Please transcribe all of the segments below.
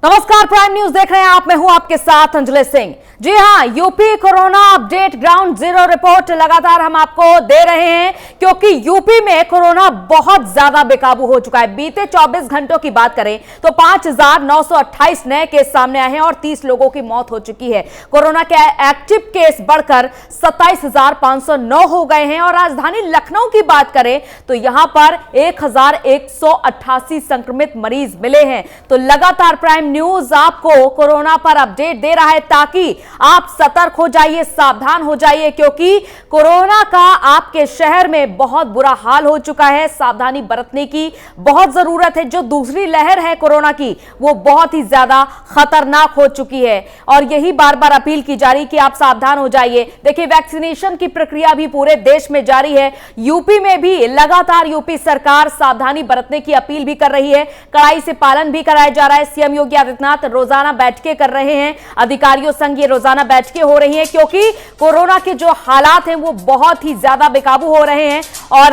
नमस्कार, prime news देख रहे हैं आप। मैं हूं आपके साथ अंजलि सिंह। जी हां, UP corona update ground zero report लगातार हम आपको दे रहे हैं क्योंकि यूपी में कोरोना बहुत ज्यादा बेकाबू हो चुका है। बीते 24 घंटों की बात करें तो 5,928 नए केस सामने आए हैं और 30 लोगों की मौत हो चुकी है। कोरोना के एक्टिव केस बढ़कर 27,509 हो गए हैं और राजधानी लखनऊ की बात करें तो यहां पर 1,188 संक्रमित मरीज मिले हैं। तो लगातार प्राइम न्यूज आपको कोरोना पर अपडेट दे रहा है ताकि आप सतर्क हो जाइए, सावधान हो जाइए, क्योंकि कोरोना का आपके शहर में बहुत बुरा हाल हो चुका है। सावधानी बरतने की बहुत जरूरत है। जो दूसरी लहर है कोरोना की वो बहुत ही ज्यादा खतरनाक हो चुकी है और यही बार बार अपील की जा रही कि आप सावधान हो जाइए। देखिए, वैक्सीनेशन की प्रक्रिया भी पूरे देश में जारी है। यूपी में भी लगातार यूपी सरकार सावधानी बरतने की अपील भी कर रही है, कड़ाई से पालन भी कराया जा रहा है। सीएम योगी आदित्यनाथ रोजाना बैठकें कर रहे हैं, अधिकारियों संग ये रोजाना बैठकें हो रही हैं क्योंकि कोरोना के जो हालात हैं वो बहुत ही ज्यादा बेकाबू हो रहे हैं। और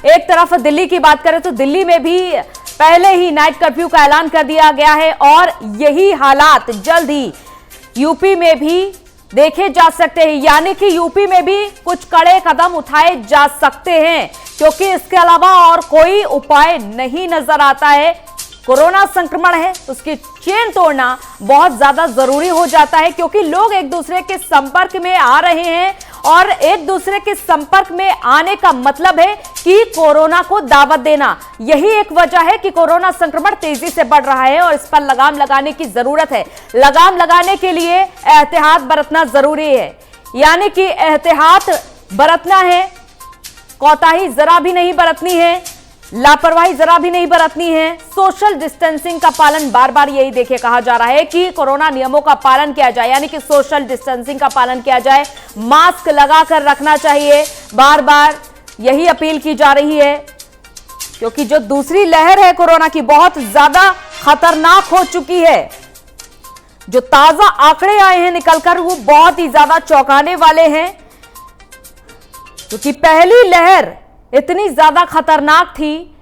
एक तरफ दिल्ली की बात करें तो दिल्ली में भी पहले ही नाइट कर्फ्यू का ऐलान कर दिया गया है और यही हालात जल्द ही यूपी में भी देखे जा सकते हैं, यानी कि यूपी में भी कुछ कड़े कदम उठाए जा सकते हैं क्योंकि इसके अलावा और कोई उपाय नहीं नजर आता है। कोरोना संक्रमण है, उसकी चेन तोड़ना बहुत ज्यादा जरूरी हो जाता है क्योंकि लोग एक दूसरे के संपर्क में आ रहे हैं और एक दूसरे के संपर्क में आने का मतलब है कि कोरोना को दावत देना। यही एक वजह है कि कोरोना संक्रमण तेजी से बढ़ रहा है और इस पर लगाम लगाने की जरूरत है। लगाम लगाने के लिए एहतियात बरतना जरूरी है, यानी कि एहतियात बरतना है, कोताही जरा भी नहीं बरतनी है, लापरवाही जरा भी नहीं बरतनी है। सोशल डिस्टेंसिंग का पालन, बार बार यही देखिए कहा जा रहा है कि कोरोना नियमों का पालन किया जाए, यानी कि सोशल डिस्टेंसिंग का पालन किया जाए, मास्क लगाकर रखना चाहिए। बार बार यही अपील की जा रही है क्योंकि जो दूसरी लहर है कोरोना की बहुत ज्यादा खतरनाक हो चुकी है। जो ताजा आंकड़े आए हैं निकलकर वो बहुत ही ज्यादा चौंकाने वाले हैं क्योंकि पहली लहर इतनी ज्यादा खतरनाक थी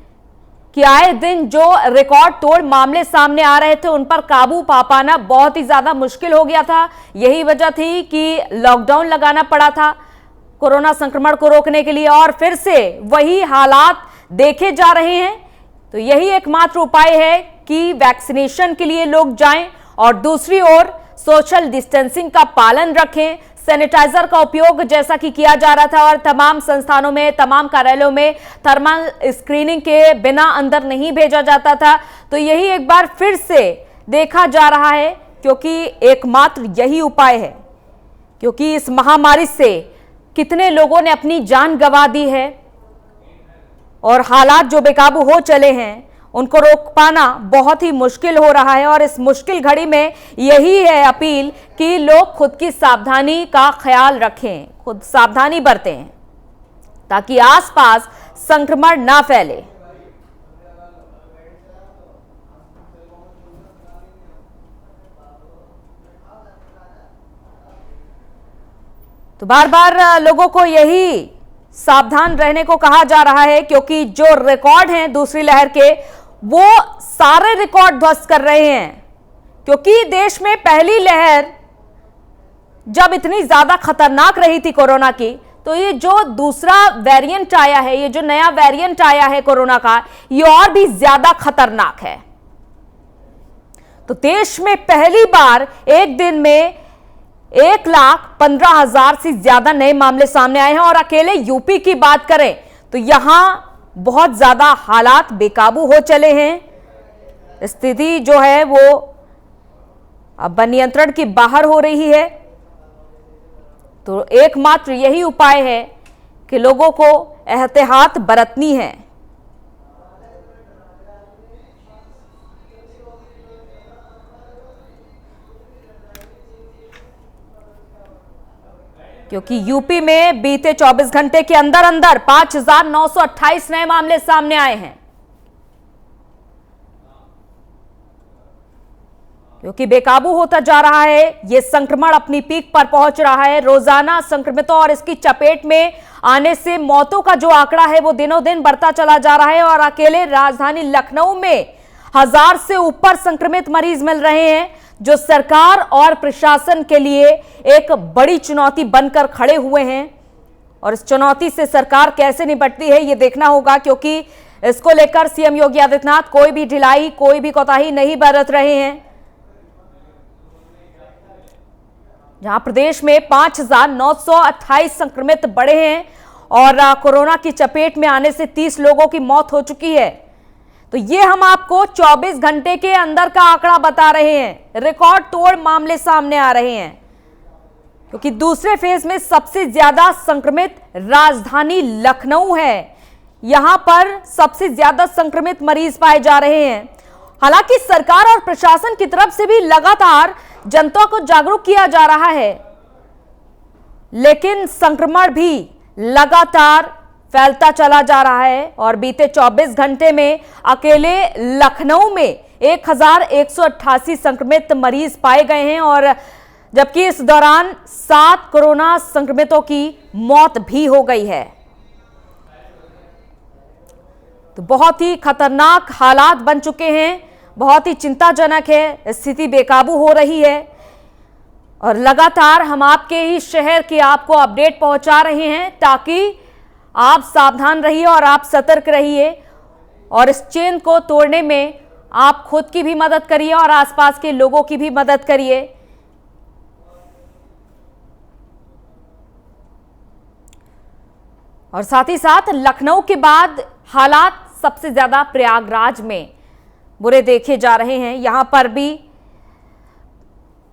कि आए दिन जो रिकॉर्ड तोड़ मामले सामने आ रहे थे उन पर काबू पा पाना बहुत ही ज्यादा मुश्किल हो गया था। यही वजह थी कि लॉकडाउन लगाना पड़ा था कोरोना संक्रमण को रोकने के लिए और फिर से वही हालात देखे जा रहे हैं। तो यही एकमात्र उपाय है कि वैक्सीनेशन के लिए लोग जाएं और दूसरी ओर सोशल डिस्टेंसिंग का पालन रखें, सैनिटाइजर का उपयोग जैसा कि किया जा रहा था और तमाम संस्थानों में, तमाम कार्यालयों में थर्मल स्क्रीनिंग के बिना अंदर नहीं भेजा जाता था। तो यही एक बार फिर से देखा जा रहा है क्योंकि एकमात्र यही उपाय है, क्योंकि इस महामारी से कितने लोगों ने अपनी जान गंवा दी है और हालात जो बेकाबू हो चले हैं उनको रोक पाना बहुत ही मुश्किल हो रहा है। और इस मुश्किल घड़ी में यही है अपील कि लोग खुद की सावधानी का ख्याल रखें, खुद सावधानी बरतें ताकि आसपास संक्रमण ना फैले। तो बार बार लोगों को यही सावधान रहने को कहा जा रहा है क्योंकि जो रिकॉर्ड हैं दूसरी लहर के वो सारे रिकॉर्ड ध्वस्त कर रहे हैं क्योंकि देश में पहली लहर जब इतनी ज्यादा खतरनाक रही थी कोरोना की, तो ये जो दूसरा वेरिएंट आया है, ये जो नया वेरिएंट आया है कोरोना का, ये और भी ज्यादा खतरनाक है। तो देश में पहली बार एक दिन में 1,15,000 से ज्यादा नए मामले सामने आए हैं और अकेले यूपी की बात करें तो यहां बहुत ज्यादा हालात बेकाबू हो चले हैं। स्थिति जो है वो अब नियंत्रण की बाहर हो रही है। तो एकमात्र यही उपाय है कि लोगों को एहतियात बरतनी है। क्योंकि यूपी में बीते 24 घंटे के अंदर अंदर 5,928 नए मामले सामने आए हैं क्योंकि बेकाबू होता जा रहा है। यह संक्रमण अपनी पीक पर पहुंच रहा है। रोजाना संक्रमितों और इसकी चपेट में आने से मौतों का जो आंकड़ा है वो दिनों दिन बढ़ता चला जा रहा है और अकेले राजधानी लखनऊ में 1000 से ऊपर संक्रमित मरीज मिल रहे हैं, जो सरकार और प्रशासन के लिए एक बड़ी चुनौती बनकर खड़े हुए हैं। और इस चुनौती से सरकार कैसे निपटती है ये देखना होगा, क्योंकि इसको लेकर सीएम योगी आदित्यनाथ कोई भी ढिलाई, कोई भी कोताही नहीं बरत रहे हैं। जहां प्रदेश में 5,928 संक्रमित बढ़े हैं और कोरोना की चपेट में आने से 30 लोगों की मौत हो चुकी है। तो ये हम आपको 24 घंटे के अंदर का आंकड़ा बता रहे हैं। रिकॉर्ड तोड़ मामले सामने आ रहे हैं, क्योंकि दूसरे फेज में सबसे ज्यादा संक्रमित राजधानी लखनऊ है। यहां पर सबसे ज्यादा संक्रमित मरीज पाए जा रहे हैं। हालांकि सरकार और प्रशासन की तरफ से भी लगातार जनता को जागरूक किया जा रहा है, लेकिन संक्रमण भी लगातार फैलता चला जा रहा है। और बीते 24 घंटे में अकेले लखनऊ में 1188 संक्रमित मरीज पाए गए हैं, और जबकि इस दौरान 7 कोरोना संक्रमितों की मौत भी हो गई है। तो बहुत ही खतरनाक हालात बन चुके हैं, बहुत ही चिंताजनक है, स्थिति बेकाबू हो रही है। और लगातार हम आपके ही शहर की आपको अपडेट पहुंचा रहे हैं, ताकि आप सावधान रहिए और आप सतर्क रहिए, और इस चेन को तोड़ने में आप खुद की भी मदद करिए और आसपास के लोगों की भी मदद करिए। और साथ ही साथ लखनऊ के बाद हालात सबसे ज्यादा प्रयागराज में बुरे देखे जा रहे हैं। यहां पर भी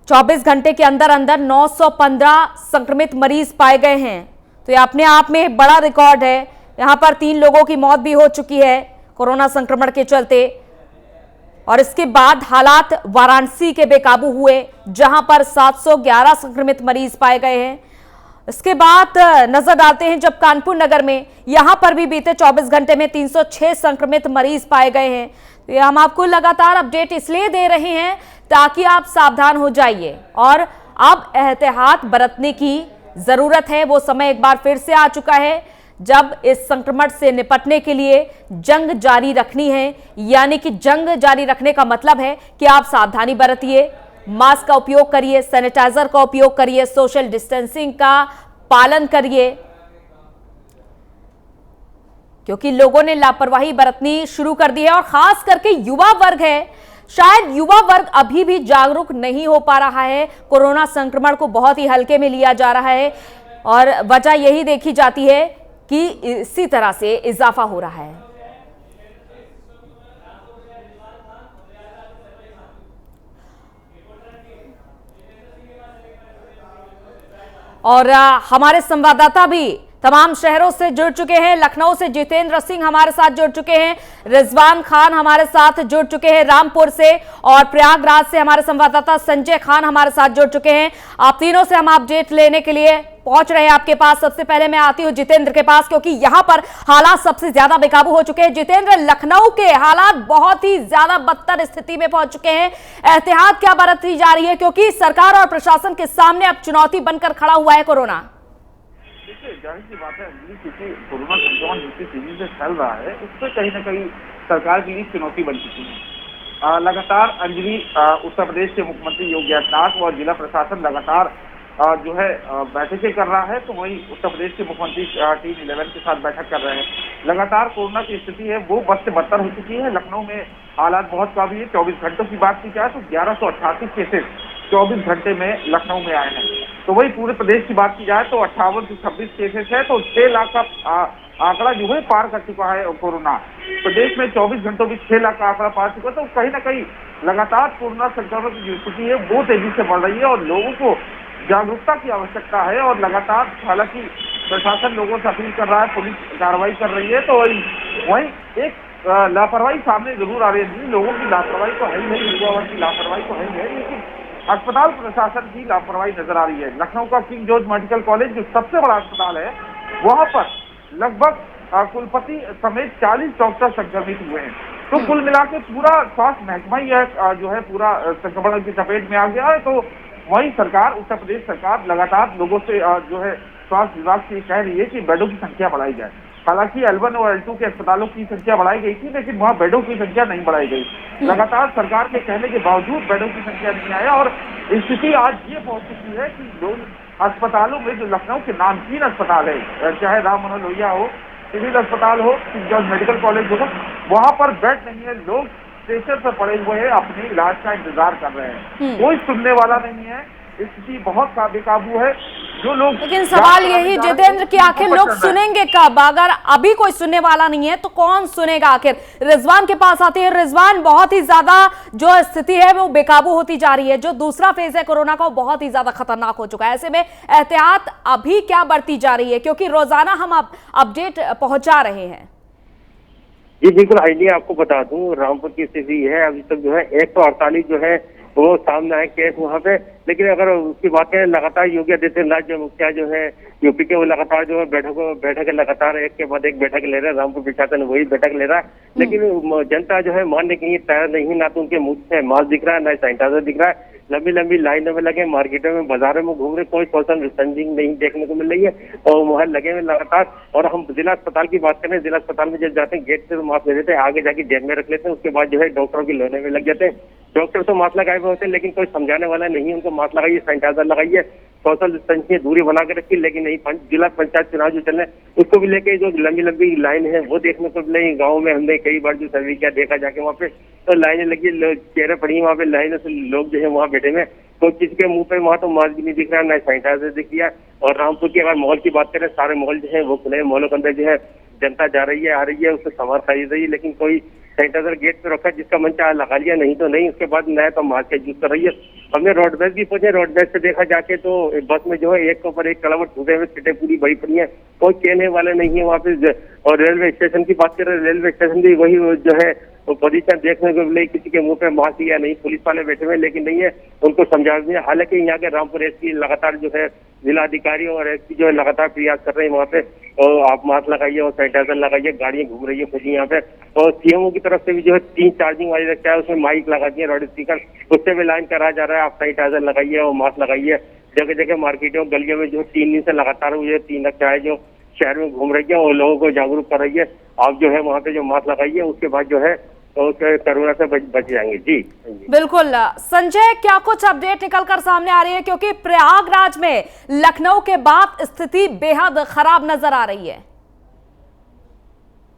24 घंटे के अंदर अंदर 915 संक्रमित मरीज पाए गए हैं। तो ये अपने आप में बड़ा रिकॉर्ड है। यहां पर 3 लोगों की मौत भी हो चुकी है कोरोना संक्रमण के चलते। और इसके बाद हालात वाराणसी के बेकाबू हुए, जहां पर 711 संक्रमित मरीज पाए गए हैं। इसके बाद नजर डालते हैं जब कानपुर नगर में, यहां पर भी बीते 24 घंटे में 306 संक्रमित मरीज पाए गए हैं। तो ये हम आपको लगातार अपडेट इसलिए दे रहे हैं ताकि आप सावधान हो जाइए, और अब एहतियात बरतने की जरूरत है। वो समय एक बार फिर से आ चुका है जब इस संक्रमण से निपटने के लिए जंग जारी रखनी है। यानी कि जंग जारी रखने का मतलब है कि आप सावधानी बरतिए, मास्क का उपयोग करिए, सैनिटाइजर का उपयोग करिए, सोशल डिस्टेंसिंग का पालन करिए, क्योंकि लोगों ने लापरवाही बरतनी शुरू कर दी है। और खास करके युवा वर्ग है, शायद युवा वर्ग अभी भी जागरूक नहीं हो पा रहा है। कोरोना संक्रमण को बहुत ही हल्के में लिया जा रहा है, और वजह यही देखी जाती है कि इसी तरह से इजाफा हो रहा है। और हमारे संवाददाता भी तमाम शहरों से जुड़ चुके हैं। लखनऊ से जितेंद्र सिंह हमारे साथ जुड़ चुके हैं, रिजवान खान हमारे साथ जुड़ चुके हैं रामपुर से, और प्रयागराज से हमारे संवाददाता संजय खान हमारे साथ जुड़ चुके हैं। आप तीनों से हम अपडेट लेने के लिए पहुंच रहे हैं आपके पास। सबसे पहले मैं आती हूं जितेंद्र के पास, क्योंकि यहां पर हालात सबसे ज्यादा बेकाबू हो चुके हैं। जितेंद्र, लखनऊ के हालात बहुत ही ज्यादा बदतर स्थिति में पहुंच चुके हैं। एहतियात क्या बरती जा रही है, क्योंकि सरकार और प्रशासन के सामने अब चुनौती बनकर खड़ा हुआ है कोरोना? देखिए, जाहिर सी बात है, क्योंकि कोरोना संक्रमण जितनी तेजी से फैल रहा है, उससे कहीं न कहीं सरकार के लिए चुनौती बन चुकी है। लगातार अंजलि उत्तर प्रदेश के मुख्यमंत्री योगी आदित्यनाथ और जिला प्रशासन लगातार जो है बैठकें कर रहा है, तो वही उत्तर प्रदेश के मुख्यमंत्री टीम 11 के साथ बैठक कर रहे हैं। लगातार कोरोना की स्थिति है वो बद से बदतर हो चुकी है। लखनऊ में हालात बहुत काफी है। 24 घंटों की बात की जाए तो 1188 केसेस 24 घंटे में लखनऊ में आए हैं। तो वही पूरे प्रदेश की बात की जाए तो 58 से 26 केसेस है, तो 6 लाख का आंकड़ा जो है पार कर चुका है कोरोना। प्रदेश में 24 घंटों में 6 लाख का आंकड़ा पार चुका है। तो कहीं ना कहीं लगातार कोरोना संक्रमण की जो स्थिति है वो तेजी से बढ़ रही है, और लोगों को जागरूकता की आवश्यकता है। और लगातार हालांकि प्रशासन लोगों से अपील कर रहा है, पुलिस कार्रवाई कर रही है, तो वही एक लापरवाही सामने जरूर आ रही है। लोगों की लापरवाही तो है ही नहीं, युवा वर्ग की लापरवाही तो है ही है, लेकिन अस्पताल प्रशासन की लापरवाही नजर आ रही है। लखनऊ का किंग जॉर्ज मेडिकल कॉलेज जो सबसे बड़ा अस्पताल है, वहां पर लगभग कुलपति समेत 40 डॉक्टर संक्रमित हुए हैं। तो कुल मिला के पूरा स्वास्थ्य महकमा ही जो है पूरा संक्रमण की चपेट में आ गया है। तो वही सरकार, उत्तर प्रदेश सरकार लगातार लोगों से जो है स्वास्थ्य विभाग से कह रही है कि बेडों की संख्या बढ़ाई जाए। हालांकि L1 और L2 के अस्पतालों की संख्या बढ़ाई गई थी, लेकिन वहां बेडों की संख्या नहीं बढ़ाई गई। लगातार सरकार के कहने के बावजूद बेडों की संख्या नहीं आया और स्थिति आज ये पहुंच चुकी है कि लोग अस्पतालों में, जो लखनऊ के नामचीन अस्पताल है, चाहे राम मनोहर लोहिया हो, सिविल अस्पताल हो, जॉर्ज मेडिकल कॉलेज हो, वहां पर बेड नहीं है। लोग स्टेशन पर पड़े हुए हैं, अपने इलाज का इंतजार कर रहे हैं, कोई सुनने वाला नहीं है। स्थिति बहुत बेकाबू है। जो लोग, लेकिन सवाल यही जितेंद्र कि आखिर लोग सुनेंगे कब? अगर अभी कोई सुनने वाला नहीं है तो कौन सुनेगा? आखिर रिजवान के पास आते हैं। रिजवान, बहुत ही ज्यादा जो स्थिति है वो बेकाबू होती जा रही है। जो दूसरा फेज है कोरोना का वो बहुत ही ज्यादा खतरनाक हो चुका है। ऐसे में एहतियात अभी क्या बरती जा रही है, क्योंकि रोजाना हम अपडेट पहुंचा रहे हैं? जी बिल्कुल आइडिया आपको बता दूं, रामपुर की स्थिति है अभी तक जो है 148 जो है वो सामने आए केस वहाँ पे। लेकिन अगर उसकी बात करें, लगातार योगी आदित्यनाथ जो मुखिया जो है यूपी के, वो लगातार जो है बैठक लगातार एक के बाद एक बैठक ले रहे हैं। रामपुर प्रशासन वही बैठक ले रहा है, लेकिन जनता जो है मानने के लिए तैयार नहीं। ना तो उनके मुंह से मास्क दिख रहा है, ना सैनिटाइजर दिख रहा है। लंबी लंबी लाइनों में लगे, मार्केटों में, बाजारों में घूम रहे, कोई सोशल डिस्टेंसिंग नहीं देखने को मिल रही है और वहाँ लगे हुए लगातार। और हम जिला अस्पताल की बात करें, जिला अस्पताल में जब जाते हैं गेट से तो मास्क ले लेते हैं, आगे जाके जेब में रख लेते हैं, उसके बाद जो है डॉक्टरों की लोने में लग जाते हैं। डॉक्टर तो मास्क लगाए हुए होते हैं, लेकिन कोई समझाने वाला नहीं। उनको मास्क लगाइए, सैनिटाइजर लगाइए, सोशल डिस्टेंसिंग दूरी बना के रखिए, लेकिन नहीं। जिला पंचायत चुनाव जो चल रहे हैं उसको भी लेके जो लंबी लंबी लाइन है वो देखने को नहीं। गाँव में हमने कई बार जो सर्वे किया, देखा जाके वहाँ पे तो लाइनें लगी, चेहरे पड़ी वहाँ पे, लाइनों से लोग जो है वहाँ बैठे हुए। तो किसी के मुंह पे वहाँ तो मास्क भी नहीं दिख रहा है, ना सैनिटाइजर दिख रहा है। और रामपुर की अगर मॉल की बात करें, सारे मॉल जो है वो खुले, मॉलों के अंदर जो है जनता जा रही है, आ रही है, उससे सामान खरीद रही है, लेकिन कोई सैनिटाइजर गेट पे रखा है, जिसका मन चाहे लगा लिया, नहीं तो नहीं। उसके बाद नया तो मास्क यूज कर रही है। हमने रोडवेज भी पहुंचे, रोडवेज से देखा जाके तो बस में जो है एक के ऊपर एक कलवट टूटे हुए, सीटें पूरी भरी पड़ी है, कोई कहने वाले नहीं है वहाँ पे। और रेलवे स्टेशन की बात करें, रेलवे स्टेशन भी वही जो है तो पोजीशन देखने को मिले, किसी के मुंह पे मास्क या नहीं। पुलिस वाले बैठे हुए, लेकिन नहीं है, उनको समझा नहीं है। हालांकि यहाँ के रामपुर एसपी लगातार जो है जिला अधिकारी और एसपी जो है लगातार प्रयास कर रहे हैं वहाँ पे, और आप मास्क लगाइए और सैनिटाइजर लगाइए। गाड़ियां घूम रही है खुद यहाँ पे, और सीएमओ की तरफ से भी जो है 3 चार्जिंग वाली रखा है, उसमें माइक लगा दिए, लाउड स्पीकर, उससे भी लाइन करा जा रहा है, आप सैनिटाइजर लगाइए और मास्क लगाइए। जगह जगह मार्केटों गलियों में जो 3 दिन से लगातार ये 3 रक्षा है जो शहर में घूम रही है और लोगों को जागरूक कर रही है। आप जो है वहाँ पे जो मास्क लगाइए, उसके बाद जो है तो कोरोना से बच जाएंगे। जी बिल्कुल। संजय, क्या कुछ अपडेट निकल कर सामने आ रही है, क्योंकि प्रयागराज में लखनऊ के बाद स्थिति बेहद खराब नजर आ रही है?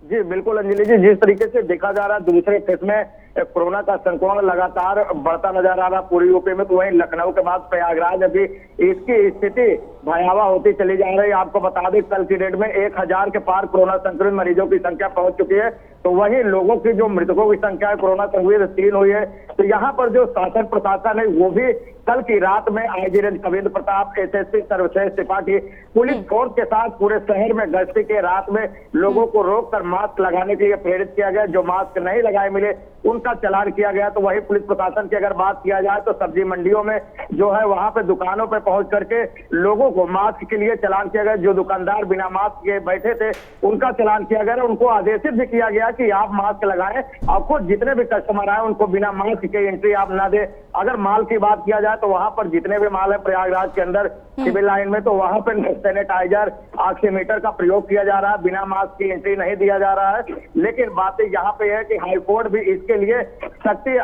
जी बिल्कुल अंजलि जी, जिस तरीके से देखा जा रहा है दूसरे फेज में कोरोना का संक्रमण लगातार बढ़ता नजर आ रहा पूरी यूपी में, तो वहीं लखनऊ के बाद प्रयागराज अभी इसकी स्थिति भयावह होती चली जा रही है। आपको बता दें, कल की डेट में 1000 के पार कोरोना संक्रमित मरीजों की संख्या पहुंच चुकी है। तो वहीं लोगों की जो मृतकों की संख्या है कोरोना संक्रमित 3 हुई है। तो यहाँ पर जो शासन प्रशासन है वो भी कल की रात में IG range Kavindra Pratap, SSP Sarvashreshth Tripathi police force के साथ पूरे शहर में गश्ती के रात में लोगों को रोककर मास्क लगाने के लिए प्रेरित किया गया। जो मास्क नहीं लगाए मिले उनका चालान किया गया। तो वही पुलिस प्रशासन की अगर बात किया जाए तो सब्जी मंडियों में जो है वहां पे दुकानों पे पहुंच करके लोगों को मास्क के लिए चालान किया गया। जो दुकानदार बिना मास्क के बैठे थे उनका चालान किया गया, उनको आदेशित भी किया गया कि आप मास्क लगाएं। आपको जितने भी कस्टमर आए उनको बिना मास्क के एंट्री आप ना दे। अगर माल की बात किया जाए तो वहां पर जितने भी माल है प्रयागराज के अंदर सिविल लाइन में, तो वहां पर सैनिटाइजर, ऑक्सीमीटर का प्रयोग किया जा रहा है, बिना मास्क की एंट्री नहीं दिया जा रहा है। लेकिन बात यहाँ पे है कि हाईकोर्ट भी इसके लिए सख्ती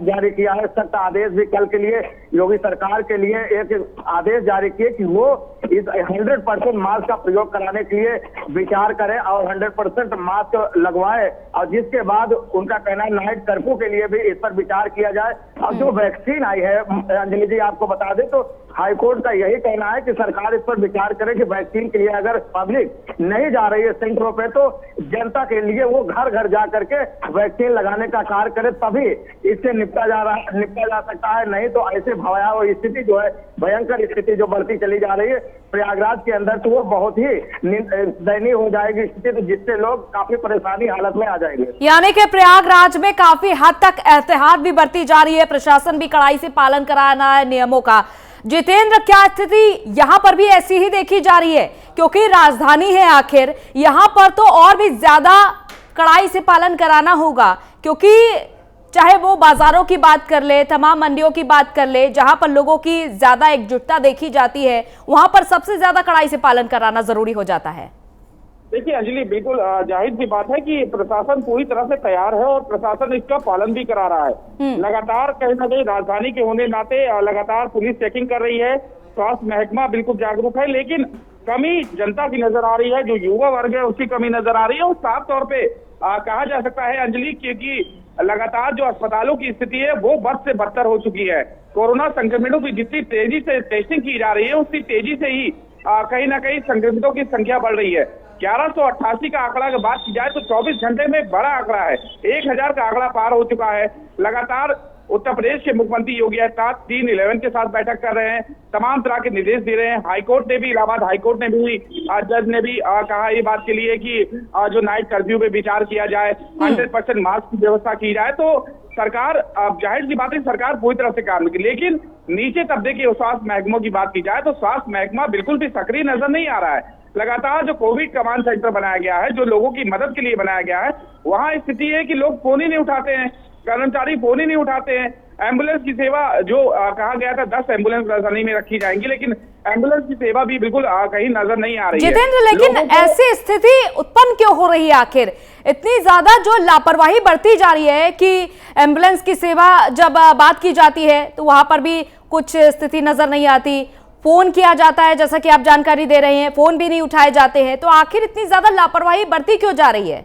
जारी किया है, सख्त आदेश भी कल के लिए योगी सरकार के लिए एक आदेश जारी किए कि वो इस 100% मास्क का प्रयोग कराने के लिए विचार करें और 100% मास्क लगवाए। और जिसके बाद उनका कहना है नाइट कर्फ्यू के लिए भी इस पर विचार किया जाए। अब जो वैक्सीन आई है अंजलि जी, आपको बता दें तो हाईकोर्ट का यही कहना है कि सरकार इस पर विचार करे कि वैक्सीन के लिए अगर पब्लिक नहीं जा रही है सेंटरों पे, तो जनता के लिए वो घर घर जा करके वैक्सीन लगाने का कार्य करे, तभी इससे निपटा जा सकता है। नहीं तो ऐसे भयावह स्थिति जो है, भयंकर स्थिति जो बढ़ती चली जा रही है प्रयागराज के अंदर, तो वो बहुत ही दयनीय हो जाएगी स्थिति, तो जिससे लोग काफी परेशानी हालत में आ जाएंगे। यानी कि प्रयागराज में काफी हद तक एहतियात भी बरती जा रही है, प्रशासन भी कड़ाई से पालन कराना है नियमों का। जितेंद्र, क्या स्थिति यहाँ पर भी ऐसी ही देखी जा रही है? क्योंकि राजधानी है आखिर, यहाँ पर तो और भी ज्यादा कड़ाई से पालन कराना होगा, क्योंकि चाहे वो बाजारों की बात कर ले, तमाम मंडियों की बात कर ले, जहां पर लोगों की ज्यादा एकजुटता देखी जाती है, वहां पर सबसे ज्यादा कड़ाई से पालन कराना जरूरी हो जाता है। देखिए अंजलि, बिल्कुल जाहिर सी बात है कि प्रशासन पूरी तरह से तैयार है और प्रशासन इसका पालन भी करा रहा है। लगातार कहीं ना कहीं राजधानी के होने नाते लगातार पुलिस चेकिंग कर रही है, स्वास्थ्य महकमा बिल्कुल जागरूक है, लेकिन कमी जनता की नजर आ रही है, जो युवा वर्ग है उसकी कमी नजर आ रही है। और साफ तौर पे कहा जा सकता है अंजलि, क्योंकि लगातार जो अस्पतालों की स्थिति है वो बद से बदतर हो चुकी है। कोरोना संक्रमितों की जितनी तेजी से टेस्टिंग की जा रही है उतनी तेजी से ही कहीं ना कहीं संक्रमितों की संख्या बढ़ रही है। 1188 का आंकड़ा अगर बात की जाए तो 24 घंटे में बड़ा आंकड़ा है, 1000 का आंकड़ा पार हो चुका है। लगातार उत्तर प्रदेश के मुख्यमंत्री योगी आदित्यनाथ 3-11 के साथ बैठक कर रहे हैं, तमाम तरह के निर्देश दे रहे हैं। हाईकोर्ट ने भी, इलाहाबाद हाईकोर्ट ने भी, जज ने भी कहा ये बात के लिए कि जो नाइट कर्फ्यू पे विचार किया जाए, 100% मास्क की व्यवस्था की जाए। तो सरकार, जाहिर सी बात है सरकार पूरी तरह से काम की, लेकिन नीचे तबके के स्वास्थ्य महकमों की बात की जाए तो स्वास्थ्य महकमा बिल्कुल भी सक्रिय नजर नहीं आ रहा है। लगातार जो कोविड कमांड सेंटर बनाया गया है, जो लोगों की मदद के लिए बनाया गया है, वहां स्थिति है कि लोग फोन ही नहीं उठाते हैं, कर्मचारी फोन ही नहीं उठाते हैं। एम्बुलेंस की सेवा जो कहा गया था 10 एम्बुलेंस राजधानी में रखी जाएंगी, लेकिन एम्बुलेंस की सेवा भी बिल्कुल कहीं नजर नहीं आ रही है। जितेंद्र, लेकिन ऐसी स्थिति उत्पन्न क्यों हो रही है? आखिर इतनी ज्यादा जो लापरवाही बढ़ती जा रही है कि एम्बुलेंस की सेवा जब बात की जाती है तो वहां पर भी कुछ स्थिति नजर नहीं आती, फोन किया जाता है जैसा कि आप जानकारी दे रहे हैं, फोन भी नहीं उठाए जाते हैं, तो आखिर इतनी ज्यादा लापरवाही बढ़ती क्यों जा रही है?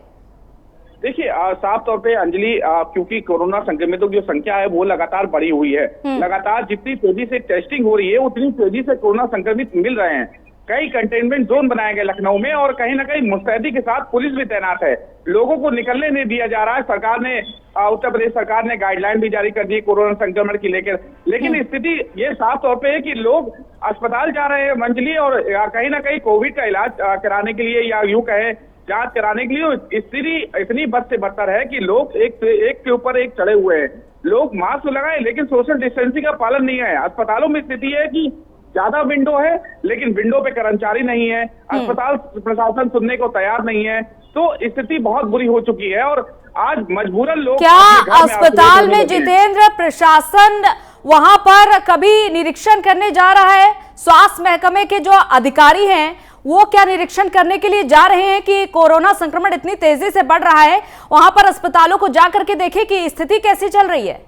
देखिए साफ तौर पे अंजलि, क्योंकि कोरोना संक्रमितों की जो संख्या है वो लगातार बढ़ी हुई है। लगातार जितनी तेजी से टेस्टिंग हो रही है उतनी तेजी से कोरोना संक्रमित मिल रहे हैं। कई कंटेनमेंट जोन बनाए गए लखनऊ में और कहीं ना कहीं मुस्तैदी के साथ पुलिस भी तैनात है, लोगों को निकलने नहीं दिया जा रहा है। सरकार ने, उत्तर प्रदेश सरकार ने गाइडलाइन भी जारी कर दी कोरोना संक्रमण की लेकर, लेकिन स्थिति ये साफ तौर पे है कि लोग अस्पताल जा रहे हैं मंजली, और कहीं ना कहीं कोविड का इलाज कराने के लिए या यूं कहें जांच कराने के लिए स्थिति इतनी बद से बदतर है कि लोग एक के ऊपर एक चढ़े हुए हैं। लोग मास्क लगाए लेकिन सोशल डिस्टेंसिंग का पालन नहीं है। अस्पतालों में स्थिति है कि ज्यादा विंडो है लेकिन विंडो पे कर्मचारी नहीं है, अस्पताल प्रशासन सुनने को तैयार नहीं है, तो स्थिति बहुत बुरी हो चुकी है। और आज मजबूरन लोग क्या अस्पताल में जितेंद्र प्रशासन वहां पर कभी निरीक्षण करने जा रहा है? स्वास्थ्य महकमे के जो अधिकारी हैं वो क्या निरीक्षण करने के लिए जा रहे हैं कि कोरोना संक्रमण इतनी तेजी से बढ़ रहा है, वहां पर अस्पतालों को जाकर के देखें कि स्थिति कैसी चल रही है?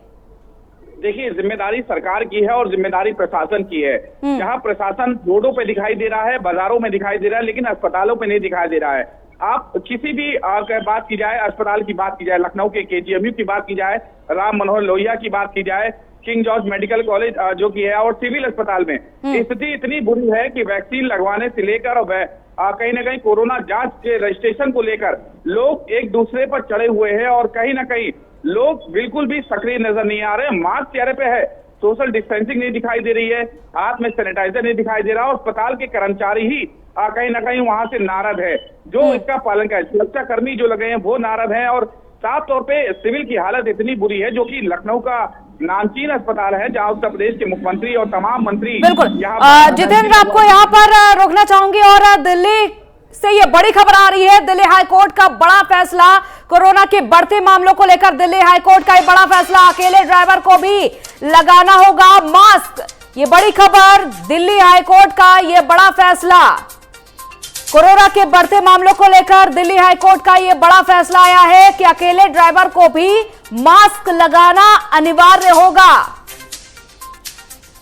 देखिए, जिम्मेदारी सरकार की है और जिम्मेदारी प्रशासन की है। जहां प्रशासन रोडों पे दिखाई दे रहा है, बाजारों में दिखाई दे रहा है, लेकिन अस्पतालों पे नहीं दिखाई दे रहा है। आप किसी भी बात की जाए, अस्पताल की बात की जाए, लखनऊ के KGMU की बात की जाए, राम मनोहर लोहिया की बात की जाए, किंग जॉर्ज मेडिकल कॉलेज जो की है, और सिविल अस्पताल में स्थिति इतनी बुरी है कि वैक्सीन लगवाने से लेकर और कहीं ना कहीं कोरोना जांच के रजिस्ट्रेशन को लेकर लोग एक दूसरे पर चढ़े हुए हैं और कहीं ना कहीं लोग बिल्कुल भी सक्रिय नजर नहीं आ रहे। मास्क चेहरे पे है, सोशल डिस्टेंसिंग नहीं दिखाई दे रही है, हाथ में सैनिटाइजर नहीं दिखाई दे रहा, और अस्पताल के कर्मचारी ही कहीं ना कहीं वहां से नाराज है, जो इसका पालन करे। सुरक्षा कर्मी जो लगे हैं वो नाराज हैं, और साफ तौर पे सिविल की हालत इतनी बुरी है, जो कि लखनऊ का नामचीन अस्पताल है जहां उत्तर प्रदेश के मुख्यमंत्री और तमाम मंत्री। बिल्कुल जितेंद्र, आपको यहाँ पर रोकना चाहूंगी, और दिल्ली से ये बड़ी खबर आ रही है, दिल्ली हाईकोर्ट का बड़ा फैसला, कोरोना के बढ़ते मामलों को लेकर दिल्ली हाईकोर्ट का ये बड़ा फैसला, अकेले ड्राइवर को भी लगाना होगा मास्क। ये बड़ी खबर, दिल्ली हाईकोर्ट का ये बड़ा फैसला, कोरोना के बढ़ते मामलों को लेकर दिल्ली हाईकोर्ट का ये बड़ा फैसला आया है कि अकेले ड्राइवर को भी मास्क लगाना अनिवार्य होगा।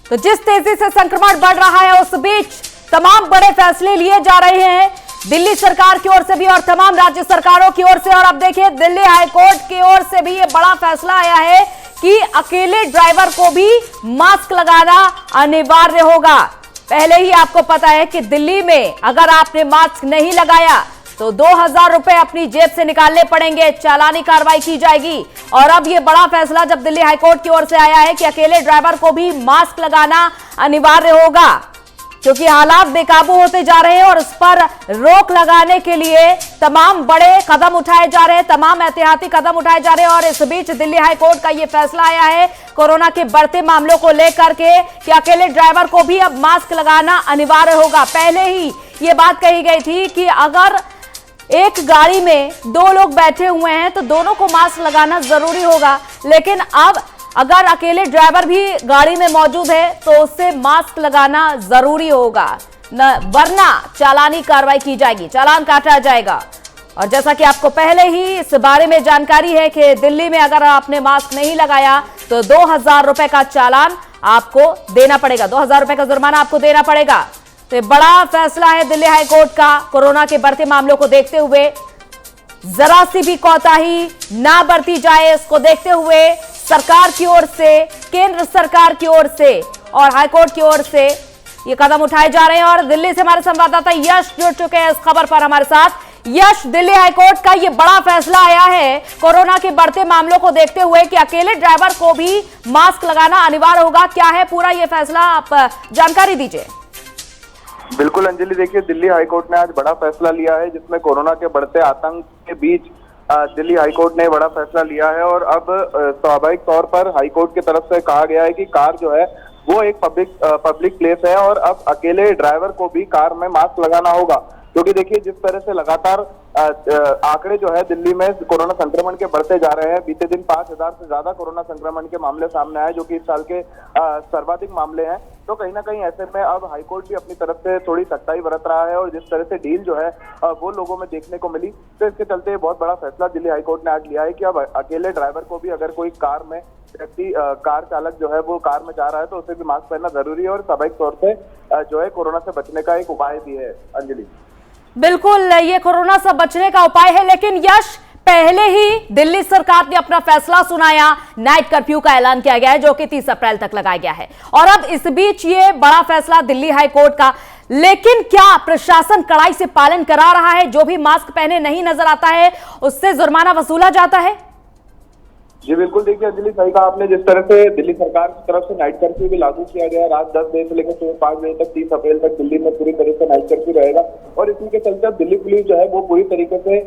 तो जिस तेजी से संक्रमण बढ़ रहा है उस बीच तमाम बड़े फैसले लिए जा रहे हैं दिल्ली सरकार की ओर से भी और तमाम राज्य सरकारों की ओर से। और अब देखिए दिल्ली हाईकोर्ट की ओर से भी ये बड़ा फैसला आया है कि अकेले ड्राइवर को भी मास्क लगाना अनिवार्य होगा। पहले ही आपको पता है कि दिल्ली में अगर आपने मास्क नहीं लगाया तो 2000 रुपए अपनी जेब से निकालने पड़ेंगे, चालानी कार्रवाई की जाएगी। और अब ये बड़ा फैसला जब दिल्ली हाईकोर्ट की ओर से आया है कि अकेले ड्राइवर को भी मास्क लगाना अनिवार्य होगा, क्योंकि हालात बेकाबू होते जा रहे हैं और इस पर रोक लगाने के लिए तमाम बड़े कदम उठाए जा रहे हैं, तमाम एहतियाती कदम उठाए जा रहे हैं। और इस बीच दिल्ली हाईकोर्ट का ये फैसला आया है कोरोना के बढ़ते मामलों को लेकर के कि अकेले ड्राइवर को भी अब मास्क लगाना अनिवार्य होगा। पहले ही ये बात कही गई थी कि अगर एक गाड़ी में 2 लोग बैठे हुए हैं तो दोनों को मास्क लगाना जरूरी होगा, लेकिन अब अगर अकेले ड्राइवर भी गाड़ी में मौजूद है तो उससे मास्क लगाना जरूरी होगा। वरना चालानी कार्रवाई की जाएगी, चालान काटा जाएगा। और जैसा कि आपको पहले ही इस बारे में जानकारी है कि दिल्ली में अगर आपने मास्क नहीं लगाया तो 2000 रुपए का चालान आपको देना पड़ेगा, 2000 रुपए का जुर्माना आपको देना पड़ेगा। तो बड़ा फैसला है दिल्ली हाईकोर्ट का। कोरोना के बढ़ते मामलों को देखते हुए जरा सी भी कोताही ना बरती जाए, इसको देखते हुए सरकार की ओर से, केंद्र सरकार की ओर से और हाईकोर्ट की ओर से ये कदम उठाए जा रहे हैं। और दिल्ली से हमारे संवाददाता यश जुड़ चुके हैं इस खबर पर हमारे साथ। यश, दिल्ली हाईकोर्ट का ये बड़ा फैसला आया है कोरोना के बढ़ते मामलों को देखते हुए कि अकेले ड्राइवर को भी मास्क लगाना अनिवार्य होगा। क्या है पूरा ये फैसला, आप जानकारी दीजिए। बिल्कुल अंजलि, देखिए दिल्ली हाईकोर्ट ने आज बड़ा फैसला लिया है जिसमें कोरोना के बढ़ते आतंक के बीच दिल्ली हाईकोर्ट ने बड़ा फैसला लिया है। और अब स्वाभाविक तौर पर हाईकोर्ट की तरफ से कहा गया है कि कार जो है वो एक पब्लिक प्लेस है और अब अकेले ड्राइवर को भी कार में मास्क लगाना होगा। क्योंकि देखिए जिस तरह से लगातार आंकड़े जो है दिल्ली में कोरोना संक्रमण के बढ़ते जा रहे हैं, बीते दिन 5000 से ज्यादा कोरोना संक्रमण के मामले सामने आए जो कि इस साल के सर्वाधिक मामले हैं। तो कहीं ना कहीं ऐसे में अब हाईकोर्ट भी अपनी तरफ से थोड़ी सख्ताई बरत रहा है और जिस तरह से डील जो है वो लोगों में देखने को मिली, तो इसके चलते बहुत बड़ा फैसला दिल्ली हाईकोर्ट ने आज लिया है कि अब अकेले ड्राइवर को भी अगर कोई कार में व्यक्ति कार चालक जो है वो कार में जा रहा है तो उसे भी मास्क पहनना जरूरी है और स्वाभाविक तौर से जो है कोरोना से बचने का एक उपाय भी है। अंजलि, बिल्कुल ये कोरोना से बचने का उपाय है, लेकिन यश पहले ही दिल्ली सरकार ने अपना फैसला सुनाया, नाइट कर्फ्यू का ऐलान किया गया है जो कि 30 अप्रैल तक लगाया गया है। और अब इस बीच ये बड़ा फैसला दिल्ली हाईकोर्ट का, लेकिन क्या प्रशासन कड़ाई से पालन करा रहा है? जो भी मास्क पहने नहीं नजर आता है उससे जुर्माना वसूला जाता है? जी बिल्कुल, देखिए अंजलि सही कहा आपने। जिस तरह से दिल्ली सरकार की तरफ से नाइट कर्फ्यू भी लागू किया गया, रात 10 बजे से लेकर सुबह 5 बजे तक 30 अप्रैल तक दिल्ली में पूरी तरह से नाइट कर्फ्यू रहेगा। और इसी के चलते अब दिल्ली पुलिस जो है वो पूरी तरीके से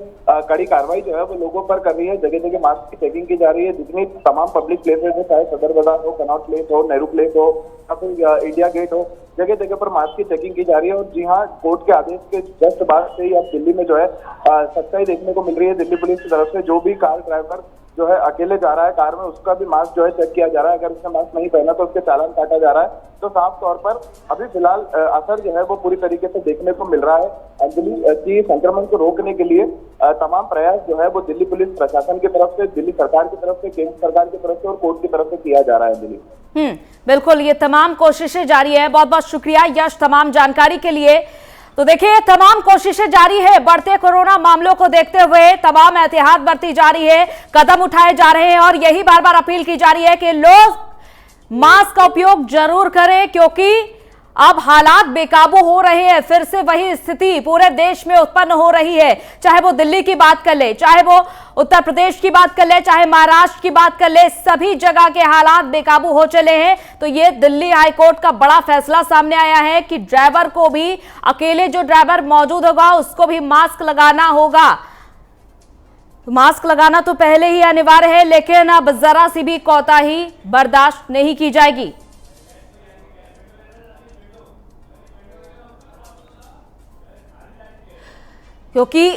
कड़ी कार्रवाई जो है वो लोगों पर कर रही है। जगह जगह मास्क की चेकिंग की जा रही है। जितनी तमाम पब्लिक प्लेसेज है, चाहे सदर बाजार हो, कनॉट प्लेस हो, नेहरू प्लेस हो या फिर इंडिया गेट हो, जगह जगह पर मास्क की चेकिंग की जा रही है। और जी हाँ, कोर्ट के आदेश के जस्ट बाद से ही अब दिल्ली में जो है सख्ताई देखने को मिल रही है। दिल्ली पुलिस की तरफ से जो भी कार ड्राइवर जो है अकेले जा रहा है कार में, उसका भी मास्क जो है चेक किया जा रहा है। अगर उसने मास्क नहीं पहना तो उसके चालान काटा जा रहा है। तो साफ तौर पर अभी फिलहाल असर जो है वो पूरी तरीके से देखने को मिल रहा है। अंजलि, की संक्रमण को रोकने के लिए तमाम प्रयास जो है वो दिल्ली पुलिस प्रशासन की तरफ से, दिल्ली सरकार की तरफ से, केंद्र सरकार की तरफ से और कोर्ट की तरफ से किया जा रहा है। अंजलि, बिल्कुल ये तमाम कोशिशें जारी है। बहुत बहुत शुक्रिया यश तमाम जानकारी के लिए। तो देखिए तमाम कोशिशें जारी है, बढ़ते कोरोना मामलों को देखते हुए तमाम एहतियात बरती जा रही है, कदम उठाए जा रहे हैं और यही बार बार अपील की जा रही है कि लोग मास्क का उपयोग जरूर करें, क्योंकि अब हालात बेकाबू हो रहे हैं। फिर से वही स्थिति पूरे देश में उत्पन्न हो रही है, चाहे वो दिल्ली की बात कर ले, चाहे वो उत्तर प्रदेश की बात कर ले, चाहे महाराष्ट्र की बात कर ले, सभी जगह के हालात बेकाबू हो चले हैं। तो ये दिल्ली हाईकोर्ट का बड़ा फैसला सामने आया है कि ड्राइवर को भी, अकेले जो ड्राइवर मौजूद होगा उसको भी मास्क लगाना होगा। मास्क लगाना तो पहले ही अनिवार्य है, लेकिन अब जरा सी भी कोताही बर्दाश्त नहीं की जाएगी। क्योंकि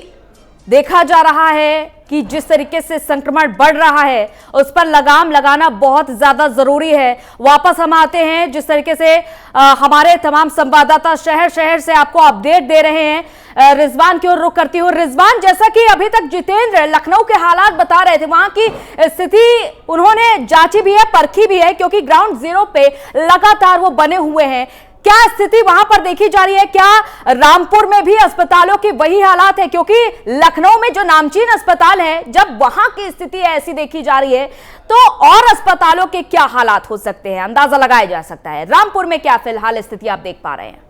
देखा जा रहा है कि जिस तरीके से संक्रमण बढ़ रहा है उस पर लगाम लगाना बहुत ज्यादा जरूरी है। वापस हम आते हैं, जिस तरीके से हमारे तमाम संवाददाता शहर शहर से आपको अपडेट दे रहे हैं। रिजवान की ओर रुख करती हूँ। रिजवान, जैसा कि अभी तक जितेंद्र लखनऊ के हालात बता रहे थे, वहां की स्थिति उन्होंने जांची भी है, परखी भी है, क्योंकि ग्राउंड जीरो पे लगातार वो बने हुए हैं। क्या स्थिति वहां पर देखी जा रही है? क्या रामपुर में भी अस्पतालों की वही हालात है? क्योंकि लखनऊ में जो नामचीन अस्पताल है, जब वहां की स्थिति ऐसी देखी जा रही है तो और अस्पतालों के क्या हालात हो सकते हैं, अंदाजा लगाया जा सकता है। रामपुर में क्या फिलहाल स्थिति आप देख पा रहे हैं?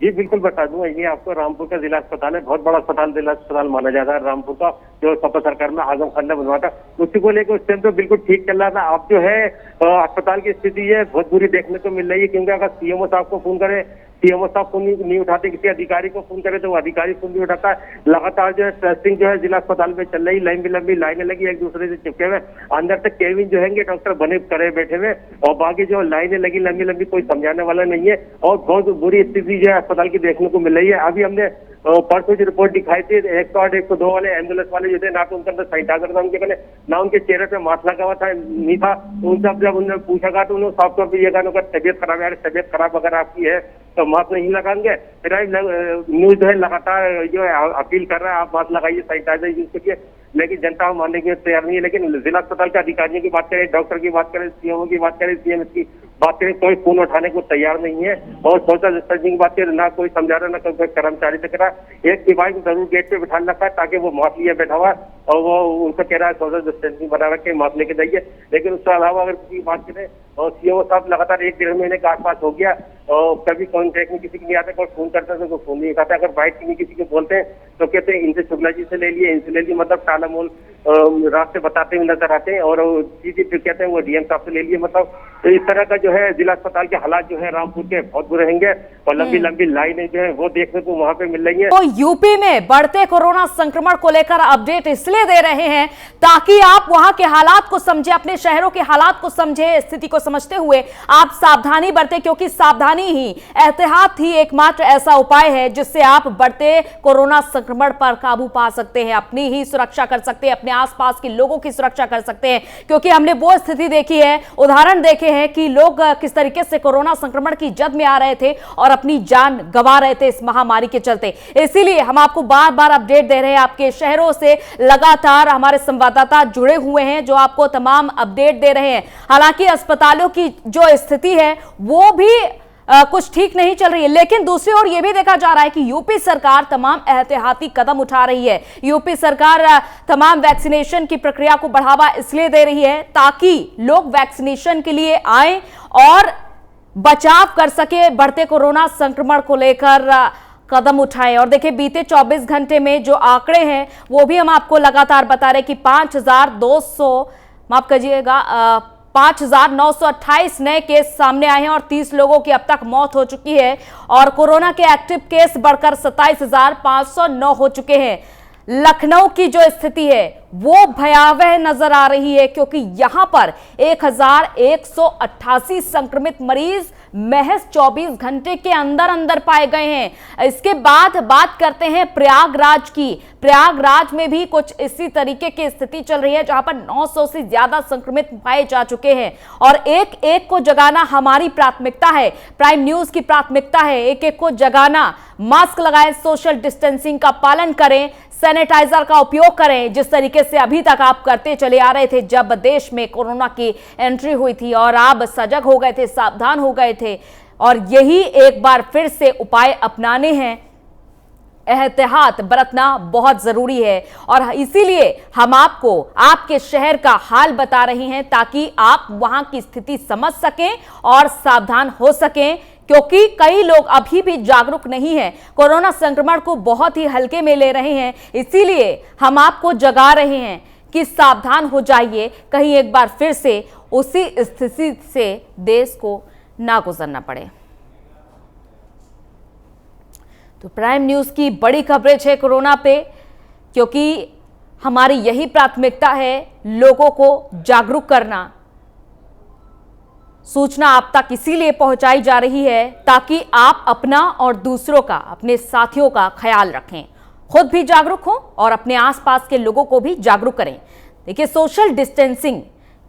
जी बिल्कुल बता दूंगा, ये आपको रामपुर का जिला अस्पताल है, बहुत बड़ा अस्पताल, जिला अस्पताल माना जाता है रामपुर का, जो सपा सरकार में आजम खान ने बनवाया था। उसी को लेकर उस टाइम तो बिल्कुल ठीक चल रहा था। अब जो है अस्पताल की स्थिति है बहुत बुरी देखने को मिल रही है, क्योंकि अगर सीएमओ साहब को फोन करे, सीएमओ साहब फोन नहीं उठाते, किसी अधिकारी को फोन करे तो वो अधिकारी फोन नहीं उठाता है। लगातार जो है टेस्टिंग जो है जिला अस्पताल में चल रही, लंबी लाइनें लगी, एक दूसरे से चिपके हुए, अंदर तक केबिन जो है डॉक्टर बने करे बैठे हुए, और बाकी जो लाइनें लगी लंबी कोई समझाने वाला नहीं है, और बहुत बुरी स्थिति जो है अस्पताल की देखने को मिल रही है। अभी हमने परसों जो रिपोर्ट दिखाई थी, 108 102 वाले एम्बुलेंस वाले जो थे, ना तो उनके अंदर सैनिटाइजर था उनके पहले, ना उनके चेहरे पे मास्क लगा हुआ था, नहीं था। तो उनसे जब उन्होंने पूछा गया तो उन्होंने साफ तौर पर यह कहा तबियत खराब है, तबियत खराब अगर आपकी है तो मास्क नहीं लगाएंगे। न्यूज जो है लगातार जो है अपील कर रहा है, आप मास्क लगाइए, सैनिटाइजर यूज करिए, लेकिन जनता मानने के तैयार नहीं है। लेकिन जिला अस्पताल के अधिकारियों की बात करें, डॉक्टर की बात करें, सीएमओ की बात करें, सीएम की बात करें, कोई फोन उठाने को तैयार नहीं है। और सोशल डिस्टेंसिंग की बात करें, ना कोई समझा रहा, ना कोई कर्मचारी से करा। एक सिपाही को जरूर गेट पे बिठा रखा है ताकि वो मास्क लिए बैठा हुआ है और वो उनको कह रहा है सोशल डिस्टेंसिंग बना रखे, मास्क लेके जाइए। लेकिन उसके अलावा अगर किसी की बात करें, और सीएमओ साहब लगातार 1-1.5 महीने के आसपास हो गया और कभी कॉन्टेक्ट में किसी की नहीं आता, कोई फोन करता है तो फोन नहीं उठाता। अगर बाइक की किसी को बोलते हैं तो कहते हैं इनसे शुक्ला जी से ले लिए, इनसे ले लिए, मतलब टाला मोल रास्ते बताते हुए नजर आते हैं। और चीजें जो कहते हैं वो डीएम साहब से ले लिए। मतलब तो इस तरह का जो है जिला अस्पताल के हालात जो है रामपुर के बहुत बुरे रहेंगे और लंबी लंबी लाइनें जो है वो देखने को वहां पे मिल रही है। तो यूपी में बढ़ते कोरोना संक्रमण को लेकर अपडेट इसलिए दे रहे हैं ताकि आप वहां के हालात को समझे, अपने शहरों के हालात को समझे, स्थिति को समझते हुए आप सावधानी बरतें, क्योंकि सावधानी ही, एहतियात ही एकमात्र ऐसा उपाय है जिससे आप बढ़ते कोरोना संक्रमण पर काबू पा सकते हैं, अपनी ही सुरक्षा कर सकते हैं, अपने आसपास के लोगों की सुरक्षा कर सकते हैं। क्योंकि हमने वो स्थिति देखी है, उदाहरण देखे हैं कि लोग किस तरीके से कोरोना संक्रमण की जद में आ रहे थे और अपनी जान गंवा रहे थे इस महामारी के चलते। इसीलिए हम आपको बार बार अपडेट दे रहे हैं। आपके शहरों से लगातार हमारे संवाददाता जुड़े हुए हैं जो आपको तमाम अपडेट दे रहे हैं। हालांकि अस्पतालों की जो स्थिति है वो भी कुछ ठीक नहीं चल रही है, लेकिन दूसरी ओर यह भी देखा जा रहा है कि यूपी सरकार तमाम एहतियाती कदम उठा रही है। यूपी सरकार तमाम वैक्सीनेशन की प्रक्रिया को बढ़ावा इसलिए दे रही है ताकि लोग वैक्सीनेशन के लिए आए और बचाव कर सके, बढ़ते कोरोना संक्रमण को लेकर कदम उठाए। और देखिए बीते 24 घंटे में जो आंकड़े हैं वो भी हम आपको लगातार बता रहे कि 5,928 नए केस सामने आए हैं और 30 लोगों की अब तक मौत हो चुकी है और कोरोना के एक्टिव केस बढ़कर 27,509 हो चुके हैं। लखनऊ की जो स्थिति है वो भयावह नजर आ रही है क्योंकि यहां पर 1,188 संक्रमित मरीज महज 24 घंटे के अंदर अंदर पाए गए हैं। इसके बाद बात करते हैं प्रयागराज की। प्रयागराज में भी कुछ इसी तरीके की स्थिति चल रही है जहां पर 900 से ज्यादा संक्रमित पाए जा चुके हैं और एक एक को जगाना हमारी प्राथमिकता है, प्राइम न्यूज की प्राथमिकता है। एक एक को जगाना, मास्क लगाएं, सोशल डिस्टेंसिंग का पालन करें, सैनिटाइजर का उपयोग करें, जिस तरीके से अभी तक आप करते चले आ रहे थे जब देश में कोरोना की एंट्री हुई थी और आप सजग हो गए थे, सावधान हो गए थे। और यही एक बार फिर से उपाय अपनाने हैं, एहतियात बरतना बहुत जरूरी है और इसीलिए हम आपको आपके शहर का हाल बता रहे हैं ताकि आप वहां की स्थिति समझ सकें और सावधान हो सकें, क्योंकि कई लोग अभी भी जागरूक नहीं हैं, कोरोना संक्रमण को बहुत ही हल्के में ले रहे हैं। इसीलिए हम आपको जगा रहे हैं कि सावधान हो जाइए, कहीं एक बार फिर से उसी स्थिति से देश को ना गुजरना पड़े। तो प्राइम न्यूज की बड़ी कवरेज है कोरोना पे, क्योंकि हमारी यही प्राथमिकता है, लोगों को जागरूक करना। सूचना आप तक इसीलिए पहुंचाई जा रही है ताकि आप अपना और दूसरों का, अपने साथियों का ख्याल रखें, खुद भी जागरूक हों और अपने आसपास के लोगों को भी जागरूक करें। देखिए सोशल डिस्टेंसिंग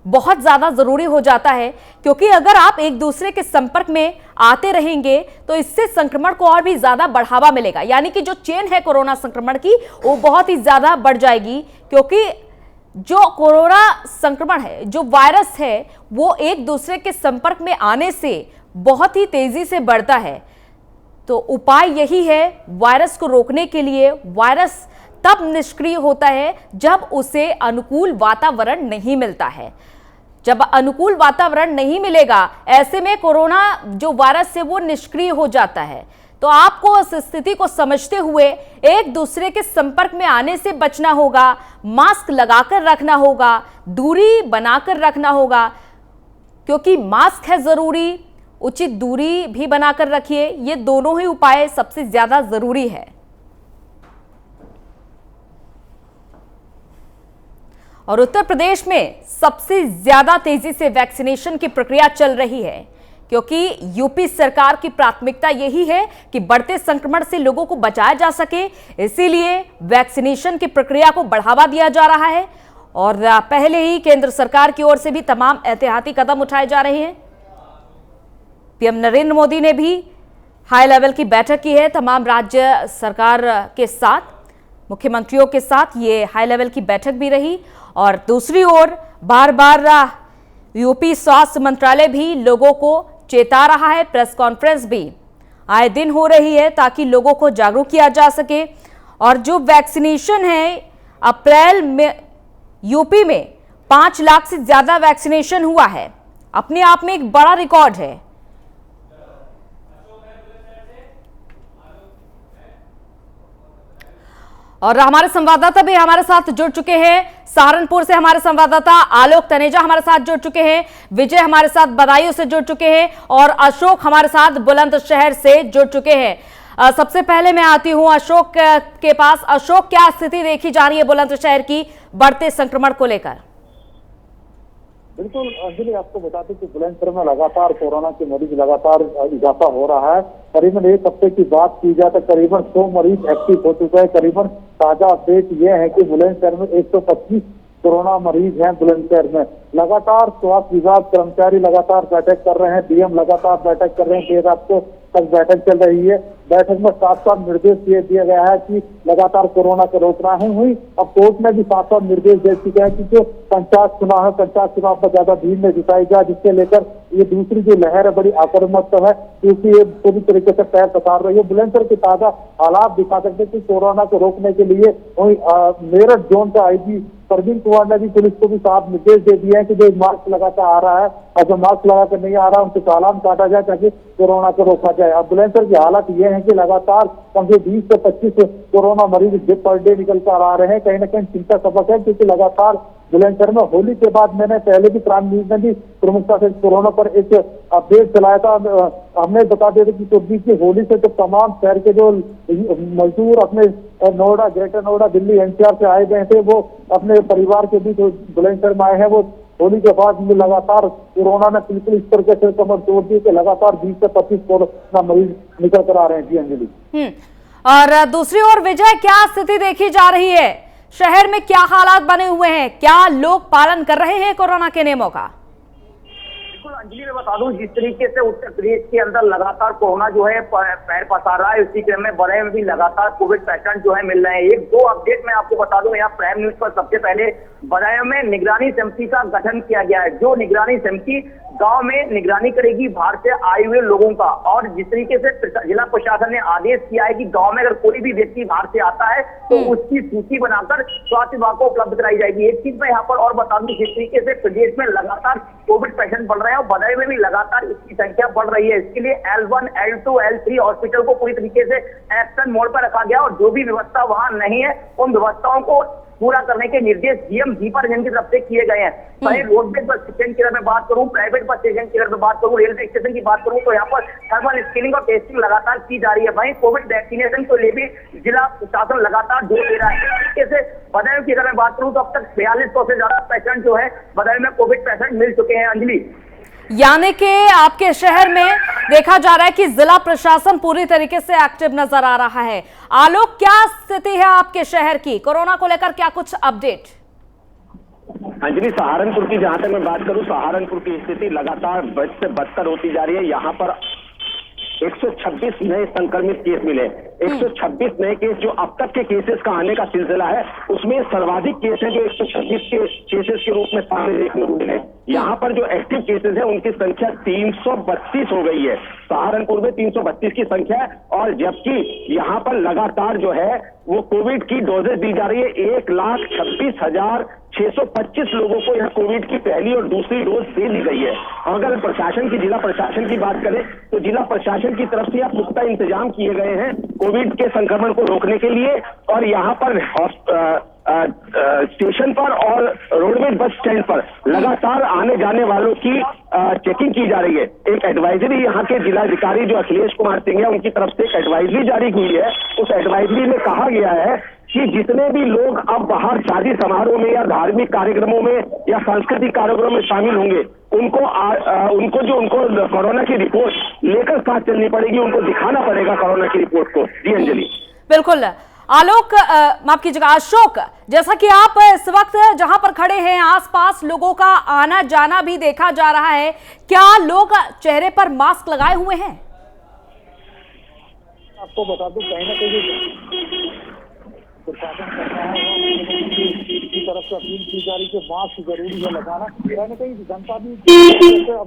बहुत ज्यादा जरूरी हो जाता है क्योंकि अगर आप एक दूसरे के संपर्क में आते रहेंगे तो इससे संक्रमण को और भी ज्यादा बढ़ावा मिलेगा, यानी कि जो चेन है कोरोना संक्रमण की वो बहुत ही ज्यादा बढ़ जाएगी। क्योंकि जो कोरोना संक्रमण है, जो वायरस है, वो एक दूसरे के संपर्क में आने से बहुत ही तेजी से बढ़ता है। तो उपाय यही है, वायरस को रोकने के लिए वायरस तब निष्क्रिय होता है जब उसे अनुकूल वातावरण नहीं मिलता है। जब अनुकूल वातावरण नहीं मिलेगा, ऐसे में कोरोना जो वायरस है वो निष्क्रिय हो जाता है। तो आपको उस स्थिति को समझते हुए एक दूसरे के संपर्क में आने से बचना होगा, मास्क लगाकर रखना होगा, दूरी बनाकर रखना होगा, क्योंकि मास्क है जरूरी, उचित दूरी भी बनाकर रखिए। ये दोनों ही उपाय सबसे ज्यादा जरूरी है। और उत्तर प्रदेश में सबसे ज्यादा तेजी से वैक्सीनेशन की प्रक्रिया चल रही है क्योंकि यूपी सरकार की प्राथमिकता यही है कि बढ़ते संक्रमण से लोगों को बचाया जा सके। इसीलिए वैक्सीनेशन की प्रक्रिया को बढ़ावा दिया जा रहा है और पहले ही केंद्र सरकार की ओर से भी तमाम एहतियाती कदम उठाए जा रहे हैं। पीएम नरेंद्र मोदी ने भी हाई लेवल की बैठक की है तमाम राज्य सरकार के साथ, मुख्यमंत्रियों के साथ ये हाई लेवल की बैठक भी रही। और दूसरी ओर बार बार यूपी स्वास्थ्य मंत्रालय भी लोगों को चेता रहा है, प्रेस कॉन्फ्रेंस भी आए दिन हो रही है ताकि लोगों को जागरूक किया जा सके। और जो वैक्सीनेशन है, अप्रैल में यूपी में 5 लाख से ज्यादा वैक्सीनेशन हुआ है, अपने आप में एक बड़ा रिकॉर्ड है। और हमारे संवाददाता भी हमारे साथ जुड़ चुके हैं, सहारनपुर से हमारे संवाददाता आलोक तनेजा हमारे साथ जुड़ चुके हैं, विजय हमारे साथ बदायूं से जुड़ चुके हैं और अशोक हमारे साथ बुलंदशहर से जुड़ चुके हैं। सबसे पहले मैं आती हूं अशोक के पास। अशोक, क्या स्थिति देखी जा रही है बुलंदशहर की बढ़ते संक्रमण को लेकर? बिल्कुल अंजलि, आपको बता दें कि बुलंदशहर में लगातार कोरोना के मरीज लगातार इजाफा हो रहा है। करीबन एक हफ्ते की बात की जाए तो करीबन 100 मरीज एक्टिव हो चुके हैं। करीबन ताजा अपडेट ये है कि बुलंदशहर में 125 कोरोना मरीज हैं। बुलंदशहर में लगातार स्वास्थ्य विभाग कर्मचारी लगातार बैठक कर रहे हैं, डीएम लगातार बैठक कर रहे हैं, देर रात को तक बैठक चल रही है। बैठक में साफ साफ निर्देश दिया गया है कि लगातार कोरोना को रोकना है। हुई अब कोर्ट ने भी साफ साफ निर्देश दे चुके हैं कि जो पंचायत चुनाव है, पंचायत चुनाव पर ज्यादा भीड़ में जुटाई जाए, जिसके लेकर ये दूसरी जो लहर है बड़ी आक्रामक है, क्योंकि ये पूरी तरीके से पैर पसार रही है। बुलंदशहर के ताजा हालात दिखा सकते हैं कि कोरोना को रोकने के लिए मेरठ जोन का आईजी परवीन कुमार ने भी पुलिस को भी साफ निर्देश दे दिए हैं कि जो मास्क लगाकर आ रहा है और जो मास्क लगाकर नहीं आ रहा है उनके चालान काटा जाए ताकि कोरोना को रोका जाए। अब बुलंदशहर की हालत ये है कि लगातार कम से 20 से 25 कोरोना मरीज पर डे निकल कर आ रहे हैं। कहीं ना कहीं चिंता सबक है, क्योंकि लगातार बुलंदशहर में होली के बाद मैंने पहले भी प्राइम न्यूज में भी प्रमुखता से कोरोना पर एक अपडेट चलाया था। हमने बता दिया था कि चौबीस की होली से तो तमाम शहर के जो मजदूर अपने नोएडा, ग्रेटर नोएडा, दिल्ली, एनसीआर से आए गए थे, वो अपने परिवार के बीच बुलंदशहर में आए हैं। वो होली के बाद लगातार कोरोना ने बिल्कुल इस तरीके से कमर तोड़ दी कि लगातार 20 से 25 कोरोना मरीज निकल कर आ रहे हैं। जी अंजलि। और दूसरी ओर विजय, क्या स्थिति देखी जा रही है? शहर में क्या हालात बने हुए हैं? क्या लोग पालन कर रहे हैं कोरोना के नियमों का? बिल्कुल अंजलि, मैं बता दूं जिस तरीके से उत्तर प्रदेश के अंदर लगातार कोरोना जो है पैर पसार रहा है, उसी क्रम में बड़े में भी लगातार कोविड पेशेंट जो है मिल रहे हैं। एक दो अपडेट मैं आपको बता दूं यहाँ प्राइम न्यूज पर। सबसे पहले बदायूं में निगरानी समिति का गठन किया गया है। जो निगरानी समिति गांव में निगरानी करेगी बाहर से आए हुए लोगों का। और जिस तरीके से जिला प्रशासन ने आदेश किया है कि गांव में अगर कोई भी व्यक्ति बाहर से आता है तो उसकी सूची बनाकर स्वास्थ्य विभाग को उपलब्ध कराई जाएगी। एक चीज मैं यहाँ पर और बता दूं, जिस तरीके से प्रदेश में लगातार कोविड पेशेंट बढ़ रहे हैं और बदायूं में भी लगातार इसकी संख्या बढ़ रही है। इसके लिए L1, L2, L3 हॉस्पिटल को पूरी तरीके से एक्शन मोड पर रखा गया और जो भी व्यवस्था वहां नहीं है उन व्यवस्थाओं को पूरा करने के निर्देश डीएम दीपा रंजन की तरफ से किए गए हैं। चाहे रोडवेज बस स्टेशन की अगर मैं बात करूं, प्राइवेट बस स्टेशन की अगर मैं बात करूं, रेलवे स्टेशन की बात करूं, तो यहाँ पर थर्मल स्क्रीनिंग और टेस्टिंग लगातार की जा रही है। वहीं कोविड वैक्सीनेशन को ले भी जिला प्रशासन लगातार जोर दे रहा है। इस तरीके से बदायूं की अगर मैं बात करूं तो अब तक 4200 से ज्यादा पेशेंट जो है बदायूं में कोविड पेशेंट मिल चुके हैं। अंजलि, यानी कि आपके शहर में देखा जा रहा है कि जिला प्रशासन पूरी तरीके से एक्टिव नजर आ रहा है। आलोक, क्या स्थिति है आपके शहर की कोरोना को लेकर, क्या कुछ अपडेट? अंजलि, सहारनपुर की जहां तक मैं बात करूं, सहारनपुर की स्थिति लगातार बद से बदतर होती जा रही है। यहाँ पर 126 नए संक्रमित केस मिले। 126 नए केस जो अब तक के केसेस का आने का सिलसिला है, उसमें सर्वाधिक केस है जो 126 के केसेस के रूप में सामने देखने को मिले। यहाँ पर जो एक्टिव केसेस है उनकी संख्या 332 हो गई है। सहारनपुर में 332 की संख्या है। और जबकि यहाँ पर लगातार जो है वो कोविड की डोजेज दी जा रही है। 1,26,625 लोगों को यहाँ कोविड की पहली और दूसरी डोज दे दी गई है। अगर प्रशासन की, जिला प्रशासन की बात करें तो जिला प्रशासन की तरफ से यहाँ पुख्ता इंतजाम किए गए हैं कोविड के संक्रमण को रोकने के लिए। और यहाँ पर स्टेशन पर और रोडवेज बस स्टैंड पर लगातार आने जाने वालों की चेकिंग की जा रही है। एक एडवाइजरी यहाँ के जिलाधिकारी जो अखिलेश कुमार सिंह है उनकी तरफ से एक एडवाइजरी जारी हुई है। उस एडवाइजरी में कहा गया है कि जितने भी लोग अब बाहर शादी समारोह में या धार्मिक कार्यक्रमों में या सांस्कृतिक कार्यक्रमों में शामिल होंगे उनको कोरोना की रिपोर्ट लेकर साथ चलनी पड़ेगी, उनको दिखाना पड़ेगा कोरोना की रिपोर्ट को। जी अंजलि। बिल्कुल आलोक, माफ कीजिएगा अशोक, जैसा कि आप इस वक्त जहां पर खड़े हैं आसपास लोगों का आना जाना भी देखा जा रहा है, क्या लोग चेहरे पर मास्क लगाए हुए हैं? आपको बता दूं कहीं ना कहीं प्रशासन कर रहा है की तरफ से अपील की जा रही है कि मास्क जरूरी है लगाना। कहीं ना कहीं जनता भी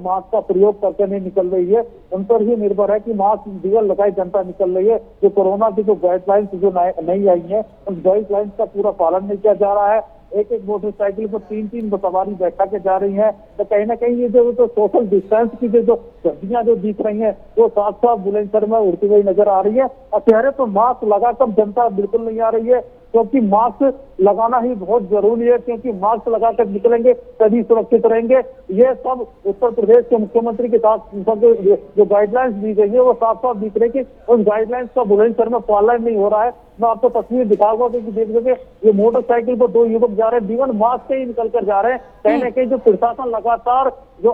मास्क का प्रयोग करके नहीं निकल रही है, उन पर ही निर्भर है कि मास्क बिना लगाए जनता निकल रही है। जो कोरोना की जो गाइडलाइंस जो नई आई है उन गाइडलाइंस का पूरा पालन नहीं किया जा रहा है। एक एक मोटरसाइकिल पर 3-3 सवारी बैठा के जा रही है। तो कहीं ना कहीं ये जो सोशल डिस्टेंस की जो गर्दियां जो दिख रही हैं वो साफ साफ बुलंदशहर में उड़ती हुई नजर आ रही है। और चेहरे पर मास्क लगाकर जनता बिल्कुल नहीं आ रही है, क्योंकि मास्क लगाना ही बहुत जरूरी है, क्योंकि मास्क लगाकर निकलेंगे तभी सुरक्षित रहेंगे। ये सब उत्तर प्रदेश के मुख्यमंत्री के साथ जो गाइडलाइंस दी गई है वो साफ साफ दिख रही है कि उन गाइडलाइंस का बुलंदशहर में पालन नहीं हो रहा है। मैं आपको तस्वीर दिखाऊंगा कि देख लीजिए, ये मोटरसाइकिल पर 2 युवक जा रहे हैं, बिना मास्क से ही निकल कर जा रहे हैं। कहीं ना कहीं जो प्रशासन लगातार जो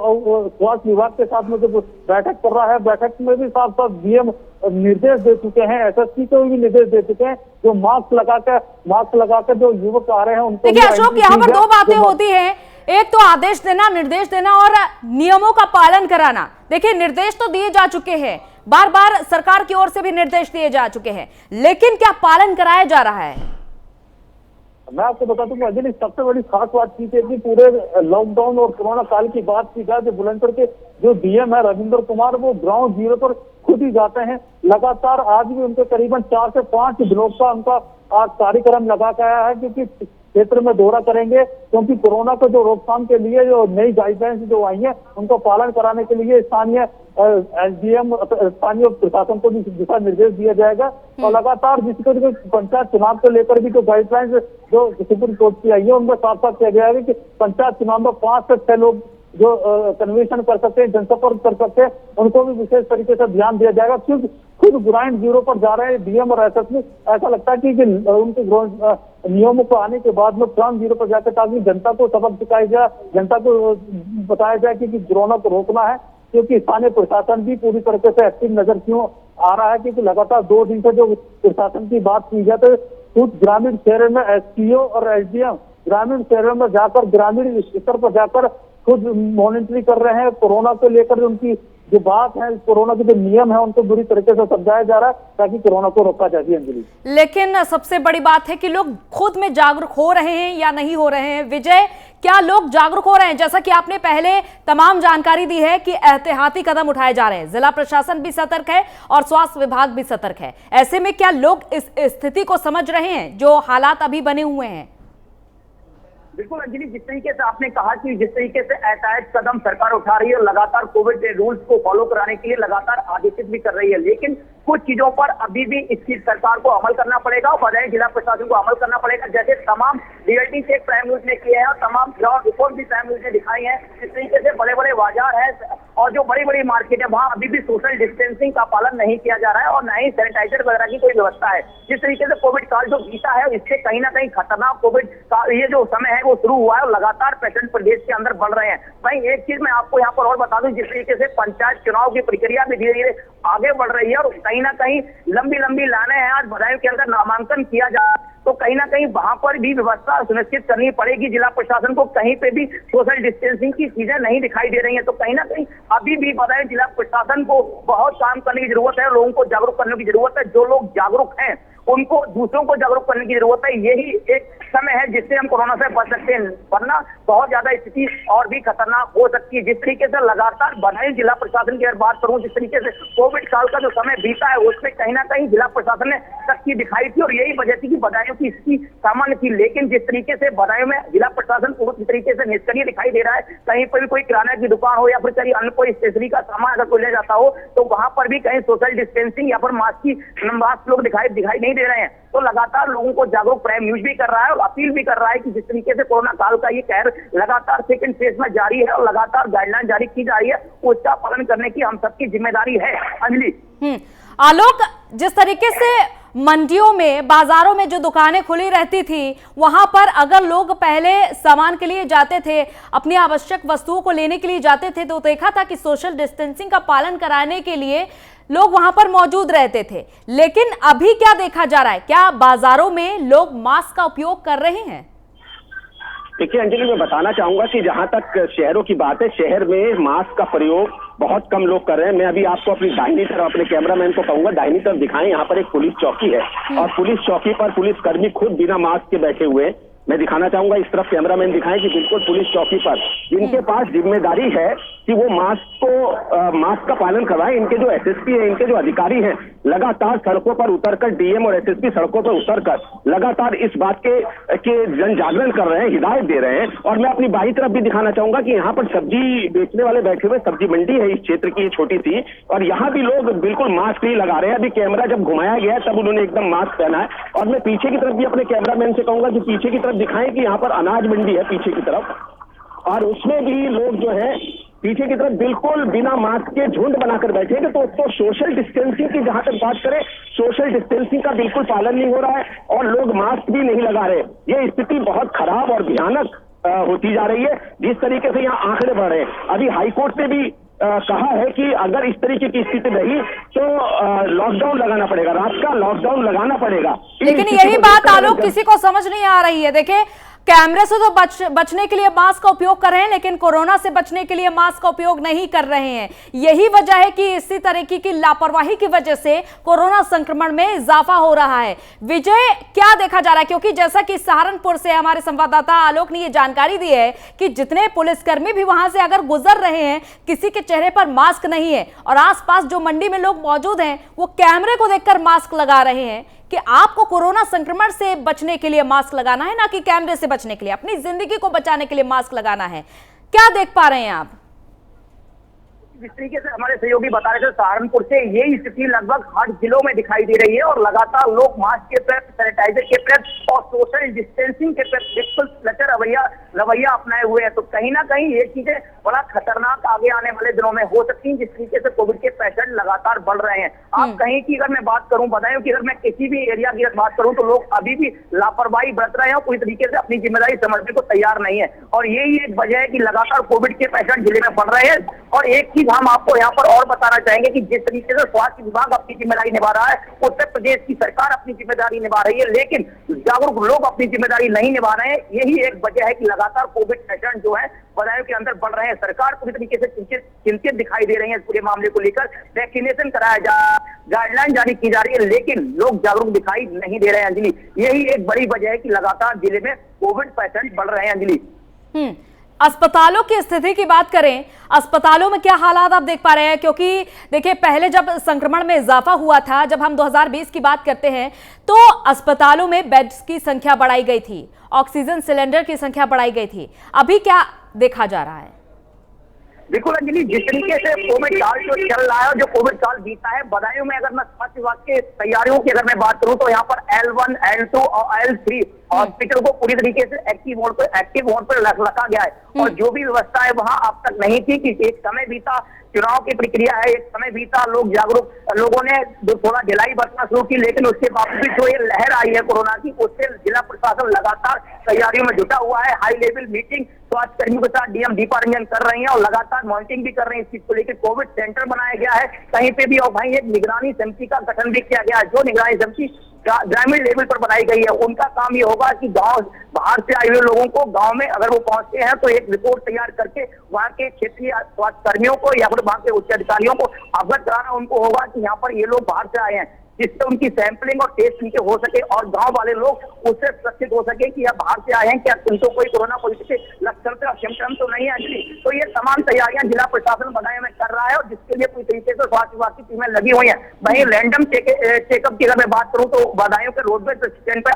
स्वास्थ्य विभाग के साथ में जो बैठक कर रहा है, बैठक में भी साफ साफ डीएम निर्देश दे चुके हैं, एसएसपी को भी निर्देश दे चुके हैं, जो मास्क लगाकर जो युवक आ रहे हैं उनको। देखिए अशोक, यहाँ पर 2 बातें होती हैं, एक तो आदेश देना, निर्देश देना और नियमों का पालन कराना। देखिए निर्देश तो दिए जा चुके हैं, बार बार सरकार की ओर से भी निर्देश दिए जा चुके हैं, लेकिन क्या पालन कराया जा रहा है? मैं आपको बता दूं अंजलि, सबसे बड़ी खास बात की थी पूरे लॉकडाउन और कोरोना काल की बात की जाए, जो बुलंदशहर के जो डीएम है रविंद्र कुमार, वो ग्राउंड जीरो पर खुद ही जाते हैं। लगातार आज भी उनके करीबन 4 से 5 ब्लॉक का उनका आज कार्यक्रम लगा के आया है, क्योंकि क्षेत्र में दौरा करेंगे, क्योंकि कोरोना को जो रोकथाम के लिए जो नई गाइडलाइंस जो आई है उनको पालन कराने के लिए स्थानीय एसडीएम स्थानीय प्रशासन को भी दिशा निर्देश दिया जाएगा। और लगातार जिसको पंचायत चुनाव को लेकर भी जो गाइडलाइंस जो सुप्रीम कोर्ट की आई है उनमें साफ साफ किया गया है कि पंचायत चुनाव में 5 से 6 लोग जो कन्वेंशन कर सकते हैं, जनसंपर्क कर सकते हैं, उनको भी विशेष तरीके से ध्यान दिया जाएगा। क्योंकि खुद ग्राउंड जीरो पर जा रहे हैं डीएम और एसएसपी, ऐसा लगता है कि उनके नियमों को आने के बाद में ग्राउंड जीरो पर जाकर ताकि जनता को सबक सिखाया जाए, जनता को बताया जाए कि कोरोना को रोकना है। क्योंकि स्थानीय प्रशासन भी पूरी तरीके से एक्टिव नजर क्यों आ रहा है, क्योंकि लगातार 2 दिन से जो प्रशासन की बात की जाए तो खुद ग्रामीण क्षेत्र में एसपीओ और एसडीएम ग्रामीण क्षेत्रों में जाकर ग्रामीण स्तर पर जाकर खुद मॉनिटरिंग कर रहे हैं। कोरोना को लेकर उनकी जो बात है, कोरोना के जो नियम है उनको बुरी तरीके से समझाया जा रहा है ताकि कोरोना को रोका जा सके। अंजलि, लेकिन सबसे बड़ी बात है कि लोग खुद में जागरूक हो रहे हैं या नहीं हो रहे हैं। विजय, क्या लोग जागरूक हो रहे हैं? जैसा कि आपने पहले तमाम जानकारी दी है कि एहतियाती कदम उठाए जा रहे हैं, जिला प्रशासन भी सतर्क है और स्वास्थ्य विभाग भी सतर्क है। ऐसे में क्या लोग इस स्थिति को समझ रहे हैं जो हालात अभी बने हुए हैं? बिल्कुल अंजलि, जिस तरीके से आपने कहा कि जिस तरीके से एहतियात कदम सरकार उठा रही है और लगातार कोविड के रूल्स को फॉलो कराने के लिए लगातार आदेशित भी कर रही है, लेकिन कुछ चीजों पर अभी भी इसकी सरकार को अमल करना पड़ेगा और बजाय जिला प्रशासन को अमल करना पड़ेगा। जैसे तमाम रियलिटी चेक प्राइम न्यूज ने किए हैं और तमाम ग्राउंड रिपोर्ट भी प्राइम न्यूज ने दिखाई है। जिस तरीके से बड़े बड़े बाजार है और जो बड़ी बड़ी मार्केट है वहां अभी भी सोशल डिस्टेंसिंग का पालन नहीं किया जा रहा है और न ही सैनिटाइजर वगैरह की कोई व्यवस्था है। जिस तरीके से कोविड काल जो बीता है इससे कहीं ना कहीं खतरनाक कोविड का ये जो समय है वो शुरू हुआ है और लगातार पेशेंट प्रदेश के अंदर बढ़ रहे हैं। वहीं एक चीज मैं आपको यहाँ पर और बता दूं, जिस तरीके से पंचायत चुनाव की प्रक्रिया भी धीरे धीरे आगे बढ़ रही है और कहीं ना कहीं लंबी लंबी लाने हैं। आज बदायूं के अंदर नामांकन किया जा तो कहीं ना कहीं वहां पर भी व्यवस्था सुनिश्चित करनी पड़ेगी। जिला प्रशासन को कहीं पे भी सोशल डिस्टेंसिंग की चीजें नहीं दिखाई दे रही हैं, तो कहीं ना कहीं अभी भी बदायूं जिला प्रशासन को बहुत काम करने की जरूरत है, लोगों को जागरूक करने की जरूरत है। जो लोग जागरूक हैं उनको दूसरों को जागरूक करने की जरूरत है। यही एक समय है जिससे हम कोरोना से बच सकते हैं, वरना बहुत ज्यादा स्थिति और भी खतरनाक हो सकती है। जिस तरीके से लगातार बदायूं जिला प्रशासन की अगर बात करूं, जिस तरीके से कोविड काल का जो समय बीता है उसमें कहीं ना कहीं जिला प्रशासन ने सख्ती दिखाई थी और यही वजह थी कि बदायूं की स्थिति सामान्य थी। लेकिन जिस तरीके से बदायूं में जिला प्रशासन पूरी तरीके से निष्क्रिय दिखाई दे रहा है, कहीं पर भी कोई किराना की दुकान हो या फिर कहीं अन्य कोई स्टेशनरी का सामान अगर कोई ले जाता हो तो वहां पर भी कहीं सोशल डिस्टेंसिंग या फिर मास्क लोग दिखाई नहीं दे रहे हैं। तो लगातार लोगों को जागरूक प्राइम न्यूज भी कर रहा है और अपील भी कर रहा है कि जिस तरीके से कोरोना काल का ये कहर लगातार सेकंड फेज में जारी है और लगातार गाइडलाइन जारी की जा रही है, उसका पालन करने की हम सबकी जिम्मेदारी है। अंजलि, आलोक, जिस तरीके से मंडियों में, बाजारों में जो दुकानें खुली रहती थी वहां पर अगर लोग पहले सामान के लिए जाते थे, अपनी आवश्यक वस्तुओं को लेने के लिए जाते थे, तो देखा था कि सोशल डिस्टेंसिंग का पालन कराने के लिए लोग वहां पर मौजूद रहते थे। लेकिन अभी क्या देखा जा रहा है? क्या बाजारों में लोग मास्क का उपयोग कर रहे हैं? देखिए अंजलि, मैं बताना चाहूंगा कि जहां तक शहरों की बात है, शहर में मास्क का प्रयोग बहुत कम लोग कर रहे हैं। मैं अभी आपको अपनी दाहिनी तरफ, अपने कैमरामैन को कहूंगा दाहिनी तरफ दिखाएं। यहाँ पर एक पुलिस चौकी है और पुलिस चौकी पर पुलिसकर्मी खुद बिना मास्क के बैठे हुए हैं। मैं दिखाना चाहूंगा, इस तरफ कैमरामैन दिखाएं कि बिल्कुल पुलिस चौकी पर जिनके पास जिम्मेदारी है कि वो मास्क का पालन करवाएं। इनके जो एसएसपी हैं, इनके जो अधिकारी हैं, लगातार सड़कों पर उतरकर, डीएम और एसएसपी सड़कों पर उतरकर लगातार इस बात के जन जागरण कर रहे हैं, हिदायत दे रहे हैं। और मैं अपनी बाई तरफ भी दिखाना चाहूंगा कि यहाँ पर सब्जी बेचने वाले बैठे हुए, सब्जी मंडी है इस क्षेत्र की, छोटी सी, और यहाँ भी लोग बिल्कुल मास्क नहीं लगा रहे हैं। अभी कैमरा जब घुमाया गया है तब उन्होंने एकदम मास्क पहना है। और मैं पीछे की तरफ भी अपने कैमरामैन से कहूंगा कि पीछे की तरफ दिखाएं कि यहाँ पर अनाज मंडी है पीछे की तरफ, और उसमें भी लोग जो है पीछे की तरफ बिल्कुल बिना मास्क के झुंड बनाकर बैठेंगे। तो सोशल डिस्टेंसिंग की जहां तक बात करें, सोशल डिस्टेंसिंग का बिल्कुल पालन नहीं हो रहा है और लोग मास्क भी नहीं लगा रहे। ये स्थिति बहुत खराब और भयानक होती जा रही है जिस तरीके से यहाँ आंकड़े बढ़ रहे हैं। अभी हाईकोर्ट ने भी कहा है कि अगर इस तरीके की स्थिति रही तो लॉकडाउन लगाना पड़ेगा, रात का लॉकडाउन लगाना पड़ेगा। लेकिन यही बात आलोक किसी को समझ नहीं आ रही है। देखिए, कैमरे से तो बचने के लिए मास्क का उपयोग कर रहे हैं, लेकिन कोरोना से बचने के लिए मास्क का उपयोग नहीं कर रहे हैं। यही वजह है कि इसी तरीके की लापरवाही की वजह से कोरोना संक्रमण में इजाफा हो रहा है। विजय, क्या देखा जा रहा है? क्योंकि जैसा कि सहारनपुर से हमारे संवाददाता आलोक ने ये जानकारी दी है कि जितने पुलिसकर्मी भी वहां से अगर गुजर रहे हैं, किसी के चेहरे पर मास्क नहीं है और आसपास जो मंडी में लोग मौजूद हैं वो कैमरे को देखकर मास्क लगा रहे हैं कि आपको कोरोना संक्रमण से बचने के लिए मास्क लगाना है, ना कि कैमरे से बचने के लिए, अपनी जिंदगी को बचाने के लिए मास्क लगाना है। क्या देख पा रहे हैं आप? जिस तरीके से हमारे सहयोगी बता रहे थे सहारनपुर से, ये स्थिति लगभग हर जिलों में दिखाई दे रही है और लगातार लोग मास्क के प्रति, सैनिटाइजर के प्रति और सोशल डिस्टेंसिंग के प्रति बिल्कुल लचर रवैया अपनाए हुए हैं। तो कहीं ना कहीं ये चीजें बड़ा खतरनाक आगे आने वाले दिनों में हो सकती है, जिस तरीके से कोविड के पेशेंट लगातार बढ़ रहे हैं। आप कहीं की अगर मैं बात करूं, बताएं कि अगर मैं किसी भी एरिया की बात करूं तो लोग अभी भी लापरवाही बरत रहे हैं और पूरी तरीके से अपनी जिम्मेदारी समझने को तैयार नहीं है। और यही एक वजह है कि लगातार कोविड के पेशेंट जिले में बढ़ रहे हैं। और एक चीज हम आपको यहाँ पर और बताना चाहेंगे कि जिस तरीके से स्वास्थ्य विभाग अपनी जिम्मेदारी निभा रहा है, उत्तर प्रदेश की सरकार अपनी जिम्मेदारी निभा रही है, लेकिन जागरूक लोग अपनी जिम्मेदारी नहीं निभा रहे हैं। यही एक वजह है कि लगातार कोविड पेशेंट जो है बदायूं के अंदर बढ़ रहे हैं। सरकार पूरी तरीके से चिंतित दिखाई दे रही है इस पूरे मामले को लेकर। वैक्सीनेशन कराया जा, गाइडलाइन जारी की जा रही है, लेकिन लोग जागरूक दिखाई नहीं दे रहे हैं। अंजलि, यही एक बड़ी वजह है कि लगातार जिले में कोविड पेशेंट बढ़ रहे हैं। अंजलि, अस्पतालों की स्थिति की बात करें, अस्पतालों में क्या हालात आप देख पा रहे हैं? क्योंकि देखिए, पहले जब संक्रमण में इजाफा हुआ था, जब हम 2020 की बात करते हैं, तो अस्पतालों में बेड्स की संख्या बढ़ाई गई थी, ऑक्सीजन सिलेंडर की संख्या बढ़ाई गई थी। अभी क्या देखा जा रहा है? बिल्कुल अंजलि, जिस तरीके से कोविड काल जो चल रहा है और जो कोविड काल बीता है, बदायूं में अगर मैं स्वास्थ्य विभाग के तैयारियों की अगर मैं बात करूं तो यहाँ पर L1, L2 और L3 हॉस्पिटल को पूरी तरीके से एक्टिव मोड पर रखा गया है। और जो भी व्यवस्था है वहां अब तक नहीं थी कि एक समय बीता, चुनाव की प्रक्रिया है, एक समय बीता, लोगों ने थोड़ा ढिलाई बरतना शुरू की, लेकिन उसके बावजूद जो ये लहर आई है कोरोना की, उससे जिला प्रशासन लगातार तैयारियों में जुटा हुआ है। हाई लेवल मीटिंग स्वास्थ्य कर्मियों के साथ डीएम दीपा रंजन कर रही हैं और लगातार मॉनिटरिंग भी कर रहे हैं। इस चीज को लेकर कोविड सेंटर बनाया गया है कहीं पे भी, और भाई एक निगरानी समिति का गठन भी किया गया है। जो निगरानी समिति ग्रामीण लेवल पर बनाई गई है, उनका काम ये होगा कि गांव बाहर से आए हुए लोगों को गांव में अगर वो पहुंचते हैं तो एक रिपोर्ट तैयार करके वहां के क्षेत्रीय स्वास्थ्य कर्मियों को या फिर वहां के उच्च अधिकारियों को अवगत कराना उनको होगा कि यहाँ पर ये लोग बाहर से आए हैं, जिससे उनकी सैंपलिंग और टेस्ट उनके हो सके और गांव वाले लोग उससे सुरक्षित हो सके कि आप बाहर से आए हैं, क्या उनको कोई कोरोना पॉजिटिव के लक्षण से सिम्टम तो नहीं है। तो ये तमाम तैयारियां जिला प्रशासन बदायूं में कर रहा है और जिसके लिए पूरी तरीके से स्वास्थ्य विभाग की टीमें लगी हुई हैं। वहीं रैंडम चेकअप की अगर मैं बात करूं तो बदायूं के रोडवेज स्टैंड पर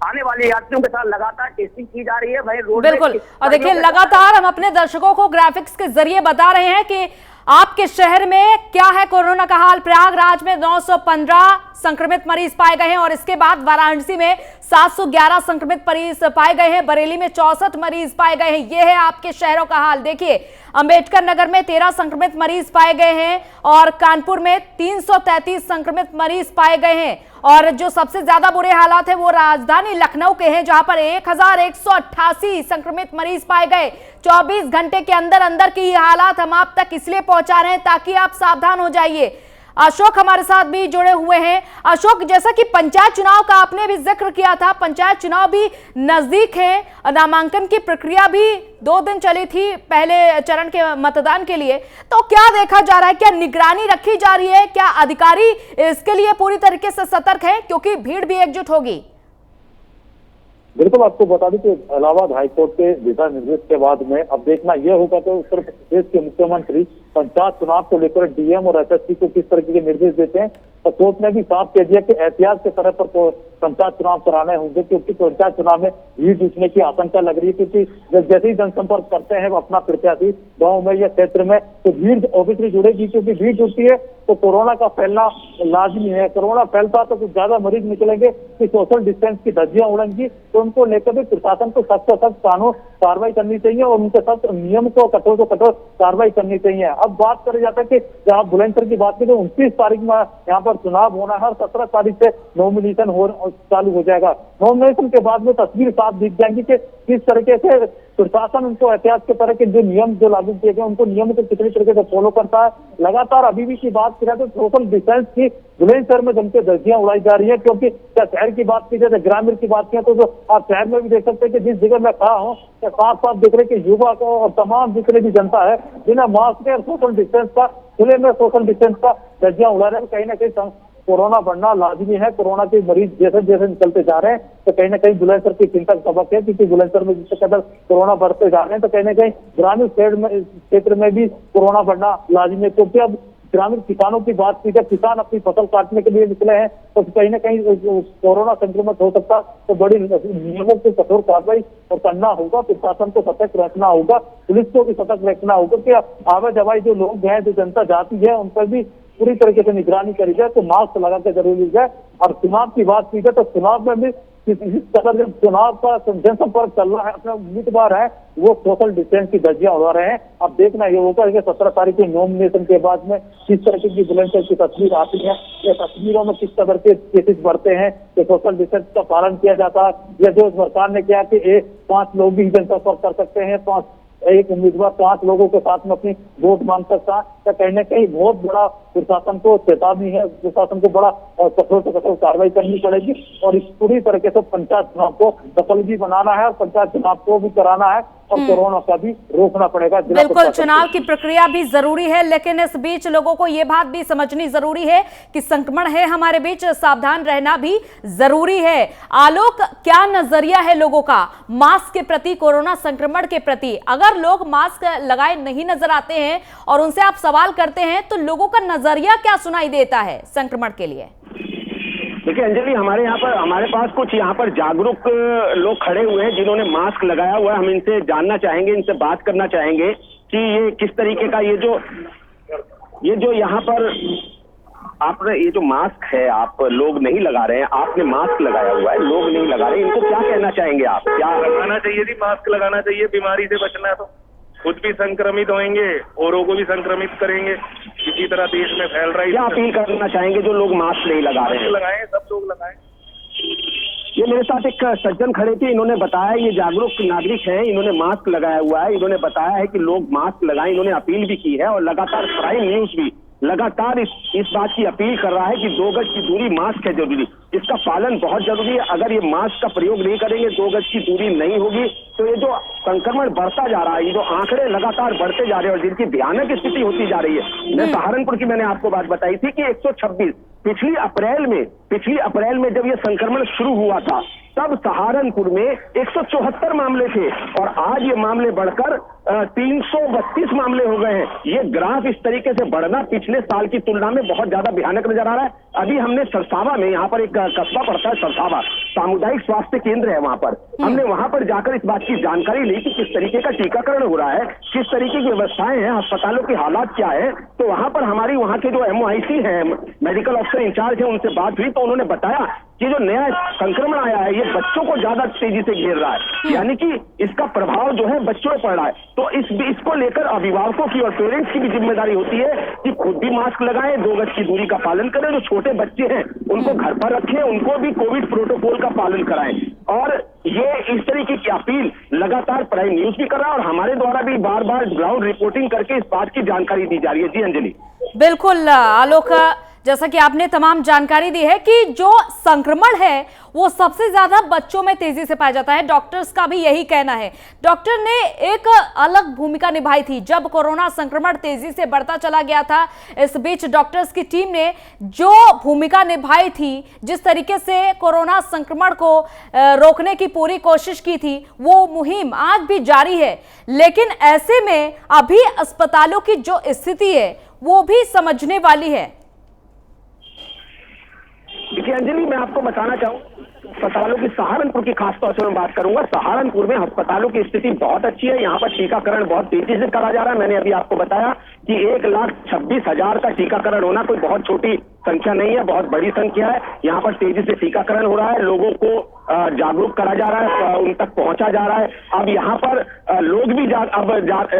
आने वाले यात्रियों के साथ लगातार टेस्टिंग की जा रही है। वहीं बिल्कुल, और देखिए लगातार हम अपने दर्शकों को ग्राफिक्स के जरिए बता रहे हैं कि आपके शहर में क्या है कोरोना का हाल। प्रयागराज में 915 संक्रमित मरीज पाए गए हैं और इसके बाद वाराणसी में 711 संक्रमित मरीज पाए गए हैं, बरेली में 64 मरीज पाए गए हैं। यह है आपके शहरों का हाल। देखिए, अंबेडकर नगर में 13 संक्रमित मरीज पाए गए हैं और कानपुर में 333 संक्रमित मरीज पाए गए हैं। और जो सबसे ज्यादा बुरे हालात है वो राजधानी लखनऊ के हैं, जहां पर 1188 संक्रमित मरीज पाए गए। 24 घंटे के अंदर अंदर की ये हालात हम आप तक इसलिए पहुंचा रहे हैं ताकि आप सावधान हो जाइए। अशोक हमारे साथ भी जुड़े हुए हैं। अशोक, जैसा कि पंचायत चुनाव का आपने भी जिक्र किया था, पंचायत चुनाव भी नजदीक है, नामांकन की प्रक्रिया भी 2 दिन चली थी पहले चरण के मतदान के लिए, तो क्या देखा जा रहा है, क्या निगरानी रखी जा रही है, क्या अधिकारी इसके लिए पूरी तरीके से सतर्क है, क्योंकि भीड़ भी एकजुट होगी? बिल्कुल, आपको बता दें कि इलाहाबाद हाईकोर्ट के दिशा निर्देश के बाद में अब देखना यह होगा कि उत्तर प्रदेश के मुख्यमंत्री पंचायत चुनाव को लेकर डीएम और एसएसपी को किस तरीके के निर्देश देते हैं। तो कोर्ट ने भी साफ कह दिया कि एहतियात के तरह पर पंचायत चुनाव कराने होंगे, क्योंकि पंचायत चुनाव में भीड़ जुटने की आशंका लग रही है। क्योंकि जैसे ही जनसंपर्क करते हैं अपना प्रत्याशी गाँव में या क्षेत्र में, तो भीड़ ऑब्वियसली जुड़ेगी, क्योंकि भीड़ जुटती है तो कोरोना का फैलना लाजमी है। कोरोना फैलता तो कुछ ज्यादा मरीज निकलेंगे कि सोशल डिस्टेंस की धज्जियां उड़ेंगी, तो उनको लेकर भी प्रशासन को सख्त से सख्त कानून कार्रवाई करनी चाहिए और उनके साथ नियम को कठोर से कठोर कार्रवाई करनी चाहिए। अब बात करी जाता है कि जब आप बुलंदशहर की बात करें, 29 तारीख में यहाँ पर चुनाव होना है और 17 तारीख से नॉमिनेशन चालू हो जाएगा। नॉमिनेशन के बाद में तस्वीर साफ दिख जाएंगी कि किस तरीके से प्रशासन उनको एहतियात के तरह के जो नियम जो लागू किए गए उनको नियम को कितनी तरीके से फॉलो करता है। लगातार अभी भी की बात करें तो सोशल डिस्टेंस की बुलंदशहर में जम के धज्जियां उड़ाई जा रही है, क्योंकि क्या शहर की बात की जाए, ग्रामीण की बात की तो जो आप शहर में भी देख सकते हैं कि जिस जगह मैं खड़ा हूँ साफ साफ दिख रहे कि युवा को और तमाम जितने भी जनता है बिना मास्क के सोशल डिस्टेंस का खुले में सोशल डिस्टेंस का धज्जियां उड़ा रहे हैं। कहीं ना कहीं कोरोना बढ़ना लाजमी है। कोरोना के मरीज जैसे जैसे निकलते जा रहे हैं तो कहीं ना कहीं बुलंदशहर की चिंता का सबक है, क्योंकि बुलंदशहर में जिससे कदर कोरोना बढ़ते जा रहे हैं तो कहीं ना कहीं ग्रामीण क्षेत्र में भी कोरोना बढ़ना लाजमी है। क्योंकि अब ग्रामीण किसानों की बात की जाए, किसान अपनी फसल काटने के लिए निकले हैं तो कहीं ना कहीं कोरोना संक्रमित हो सकता, तो बड़ी नियमों की कठोर कार्रवाई और करना होगा। प्रशासन को सतर्क रखना होगा, पुलिस को भी सतर्क रखना होगा कि आवाजाही जो लोग हैं, जो जनता जाती है, उन पर भी पूरी तरीके से निगरानी करी जाए, तो मास्क लगा के जरूरी जाए। और चुनाव की बात की जाए तो चुनाव में भी इस कदर जब चुनाव का जनसंपर्क चल रहा है, अपने उम्मीदवार है वो सोशल डिस्टेंस की धज्जियां उड़ा रहे हैं। अब देखना ये होगा कि 17 तारीख के नॉमिनेशन के बाद में किस तरीके की बुलंदशहर की तस्वीर आती है, या तस्वीरों में किस कदर के केसेस बढ़ते हैं, कि सोशल डिस्टेंस का पालन किया जाता है, या जो सरकार ने किया कि 5 लोग भी जनसंपर्क कर सकते हैं, एक उम्मीदवार 5 लोगों के साथ में अपनी वोट मांग सकता है, तो कहीं ना कहीं बहुत बड़ा प्रशासन को चेतावनी है। प्रशासन को बड़ा कठोर से कठोर कार्रवाई करनी पड़ेगी और इस पूरी तरीके से पंचायत चुनाव को सफल भी बनाना है और पंचायत चुनाव को भी कराना है और कोरोना का भी रोकना पड़ेगा। बिल्कुल, चुनाव की प्रक्रिया भी जरूरी है, लेकिन इस बीच लोगों को ये बात भी समझनी जरूरी है कि संक्रमण है हमारे बीच, सावधान रहना भी जरूरी है। आलोक, क्या नजरिया है लोगों का मास्क के प्रति, कोरोना संक्रमण के प्रति? अगर लोग मास्क लगाए नहीं नजर आते हैं और उनसे आप सवाल करते हैं तो लोगों का नजरिया क्या सुनाई देता है संक्रमण के लिए? देखिए अंजलि, हमारे पास कुछ यहाँ पर जागरूक लोग खड़े हुए हैं जिन्होंने मास्क लगाया हुआ है। हम इनसे जानना चाहेंगे, इनसे बात करना चाहेंगे कि ये किस तरीके का ये जो यहाँ पर आपने ये जो मास्क है आप लोग नहीं लगा रहे हैं, आपने मास्क लगाया हुआ है, लोग नहीं लगा रहे, इनको क्या कहना चाहेंगे आप? क्या लगाना चाहिए जी, मास्क लगाना चाहिए। बीमारी से बचना है तो खुद भी संक्रमित होंगे, औरों को भी संक्रमित करेंगे, इसी तरह देश में फैल रहा है। क्या अपील करना चाहेंगे जो लोग मास्क नहीं लगा रहे हैं? लगाएं, सब लोग लगाएं। ये मेरे साथ एक सज्जन खड़े थे, इन्होंने बताया, ये जागरूक नागरिक हैं, इन्होंने मास्क लगाया हुआ है, इन्होंने बताया है कि लोग मास्क लगाएं। इन्होंने अपील भी की है और लगातार प्राइम न्यूज भी लगातार इस बात की अपील कर रहा है कि 2 गज की दूरी, मास्क है जरूरी, इसका पालन बहुत जरूरी है। अगर ये मास्क का प्रयोग नहीं करेंगे, 2 गज की दूरी नहीं होगी, तो ये जो संक्रमण बढ़ता जा रहा है, ये जो आंकड़े लगातार बढ़ते जा रहे हैं और जिनकी भयानक स्थिति होती जा रही है। मैं सहारनपुर की मैंने आपको बात बताई थी कि 126 पिछली अप्रैल में जब ये संक्रमण शुरू हुआ था तब सहारनपुर में 174 मामले थे और आज ये मामले बढ़कर 332 मामले हो गए हैं। ये ग्राफ इस तरीके से बढ़ना पिछले साल की तुलना में बहुत ज्यादा भयानक नजर आ रहा है। अभी हमने सरसावा में, यहाँ पर एक कस्बा पड़ता है सरसावा, सामुदायिक स्वास्थ्य केंद्र है, वहां पर हमने वहां पर जाकर इस बात की जानकारी ली कि किस तरीके का टीकाकरण हो रहा है, किस तरीके की व्यवस्थाएं हैं, अस्पतालों की हालात क्या है। तो वहां पर हमारी वहां के जो MOIC है, मेडिकल ऑफिसर इंचार्ज है, उनसे बात हुई तो उन्होंने बताया कि जो नया संक्रमण आया है ये बच्चों को ज्यादा तेजी से घेर रहा है, यानी कि इसका प्रभाव जो है बच्चों पर पड़ रहा है। तो इसको लेकर अभिभावकों की और पेरेंट्स की भी जिम्मेदारी होती है कि खुद भी मास्क लगाएं, 2 गज की दूरी का पालन करें, जो छोटे बच्चे हैं उनको घर पर रखें, उनको भी कोविड प्रोटोकॉल का पालन कराएं। और ये इस तरीके की अपील लगातार प्राइम न्यूज भी कर रहा है और हमारे द्वारा भी बार बार ग्राउंड रिपोर्टिंग करके इस बात की जानकारी दी जा रही है। जी अंजलि। बिल्कुल आलोक, जैसा कि आपने तमाम जानकारी दी है कि जो संक्रमण है वो सबसे ज्यादा बच्चों में तेजी से पाया जाता है। डॉक्टर्स का भी यही कहना है। डॉक्टर ने एक अलग भूमिका निभाई थी जब कोरोना संक्रमण तेजी से बढ़ता चला गया था। इस बीच डॉक्टर्स की टीम ने जो भूमिका निभाई थी, जिस तरीके से कोरोना संक्रमण को रोकने की पूरी कोशिश की थी, वो मुहिम आज भी जारी है। लेकिन ऐसे में अभी अस्पतालों की जो स्थिति है वो भी समझने वाली है। देखिए अंजलि, मैं आपको बताना चाहूँ, अस्पतालों की सहारनपुर की खासतौर से मैं बात करूंगा। सहारनपुर में अस्पतालों की स्थिति बहुत अच्छी है। यहाँ पर टीकाकरण बहुत तेजी से करा जा रहा है। मैंने अभी आपको बताया कि 1,26,000 का टीकाकरण होना कोई बहुत छोटी संख्या नहीं है, बहुत बड़ी संख्या है। यहाँ पर तेजी से टीकाकरण हो रहा है, लोगों को जागरूक करा जा रहा है, उन तक पहुंचा जा रहा है। अब यहाँ पर लोग भी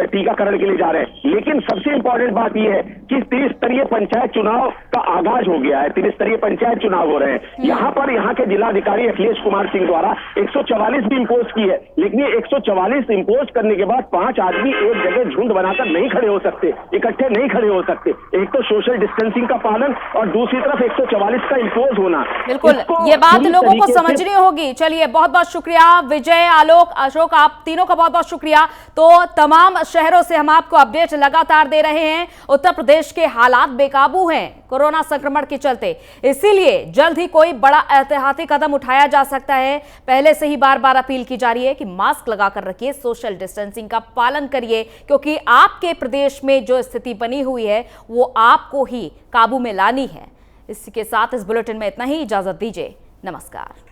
टीकाकरण के लिए जा रहे हैं। लेकिन सबसे इंपॉर्टेंट बात यह है कि त्रिस्तरीय पंचायत चुनाव का आगाज हो गया है। त्रिस्तरीय पंचायत चुनाव हो रहे हैं। यहाँ पर यहाँ के जिलाधिकारी अखिलेश कुमार सिंह द्वारा 144 भी इम्पोज की है। लेकिन ये 144 इम्पोज करने के बाद 5 आदमी एक जगह झुंड बनाकर नहीं खड़े हो सकते, इकट्ठे नहीं खड़े हो सकते। एक तो सोशल डिस्टेंसिंग का पालन और दूसरी तरफ 144 का इम्पोज होना। बिल्कुल, ये बात लोगों को समझनी होगी। चलिए, बहुत बहुत शुक्रिया विजय, आलोक, अशोक, आप तीनों का बहुत बहुत शुक्रिया। तो तमाम शहरों से हम आपको अपडेट लगातार दे रहे हैं। उत्तर प्रदेश के हालात बेकाबू हैं कोरोना संक्रमण के चलते, इसीलिए जल्द ही कोई बड़ा एहतियाती कदम उठाया जा सकता है। पहले से ही बार बार अपील की जा रही है कि मास्क लगाकर रखिए, सोशल डिस्टेंसिंग का पालन करिए, क्योंकि आपके प्रदेश में जो स्थिति बनी हुई है वो आपको ही काबू में लानी है। इसके साथ इस बुलेटिन में इतना ही। इजाजत दीजिए, नमस्कार।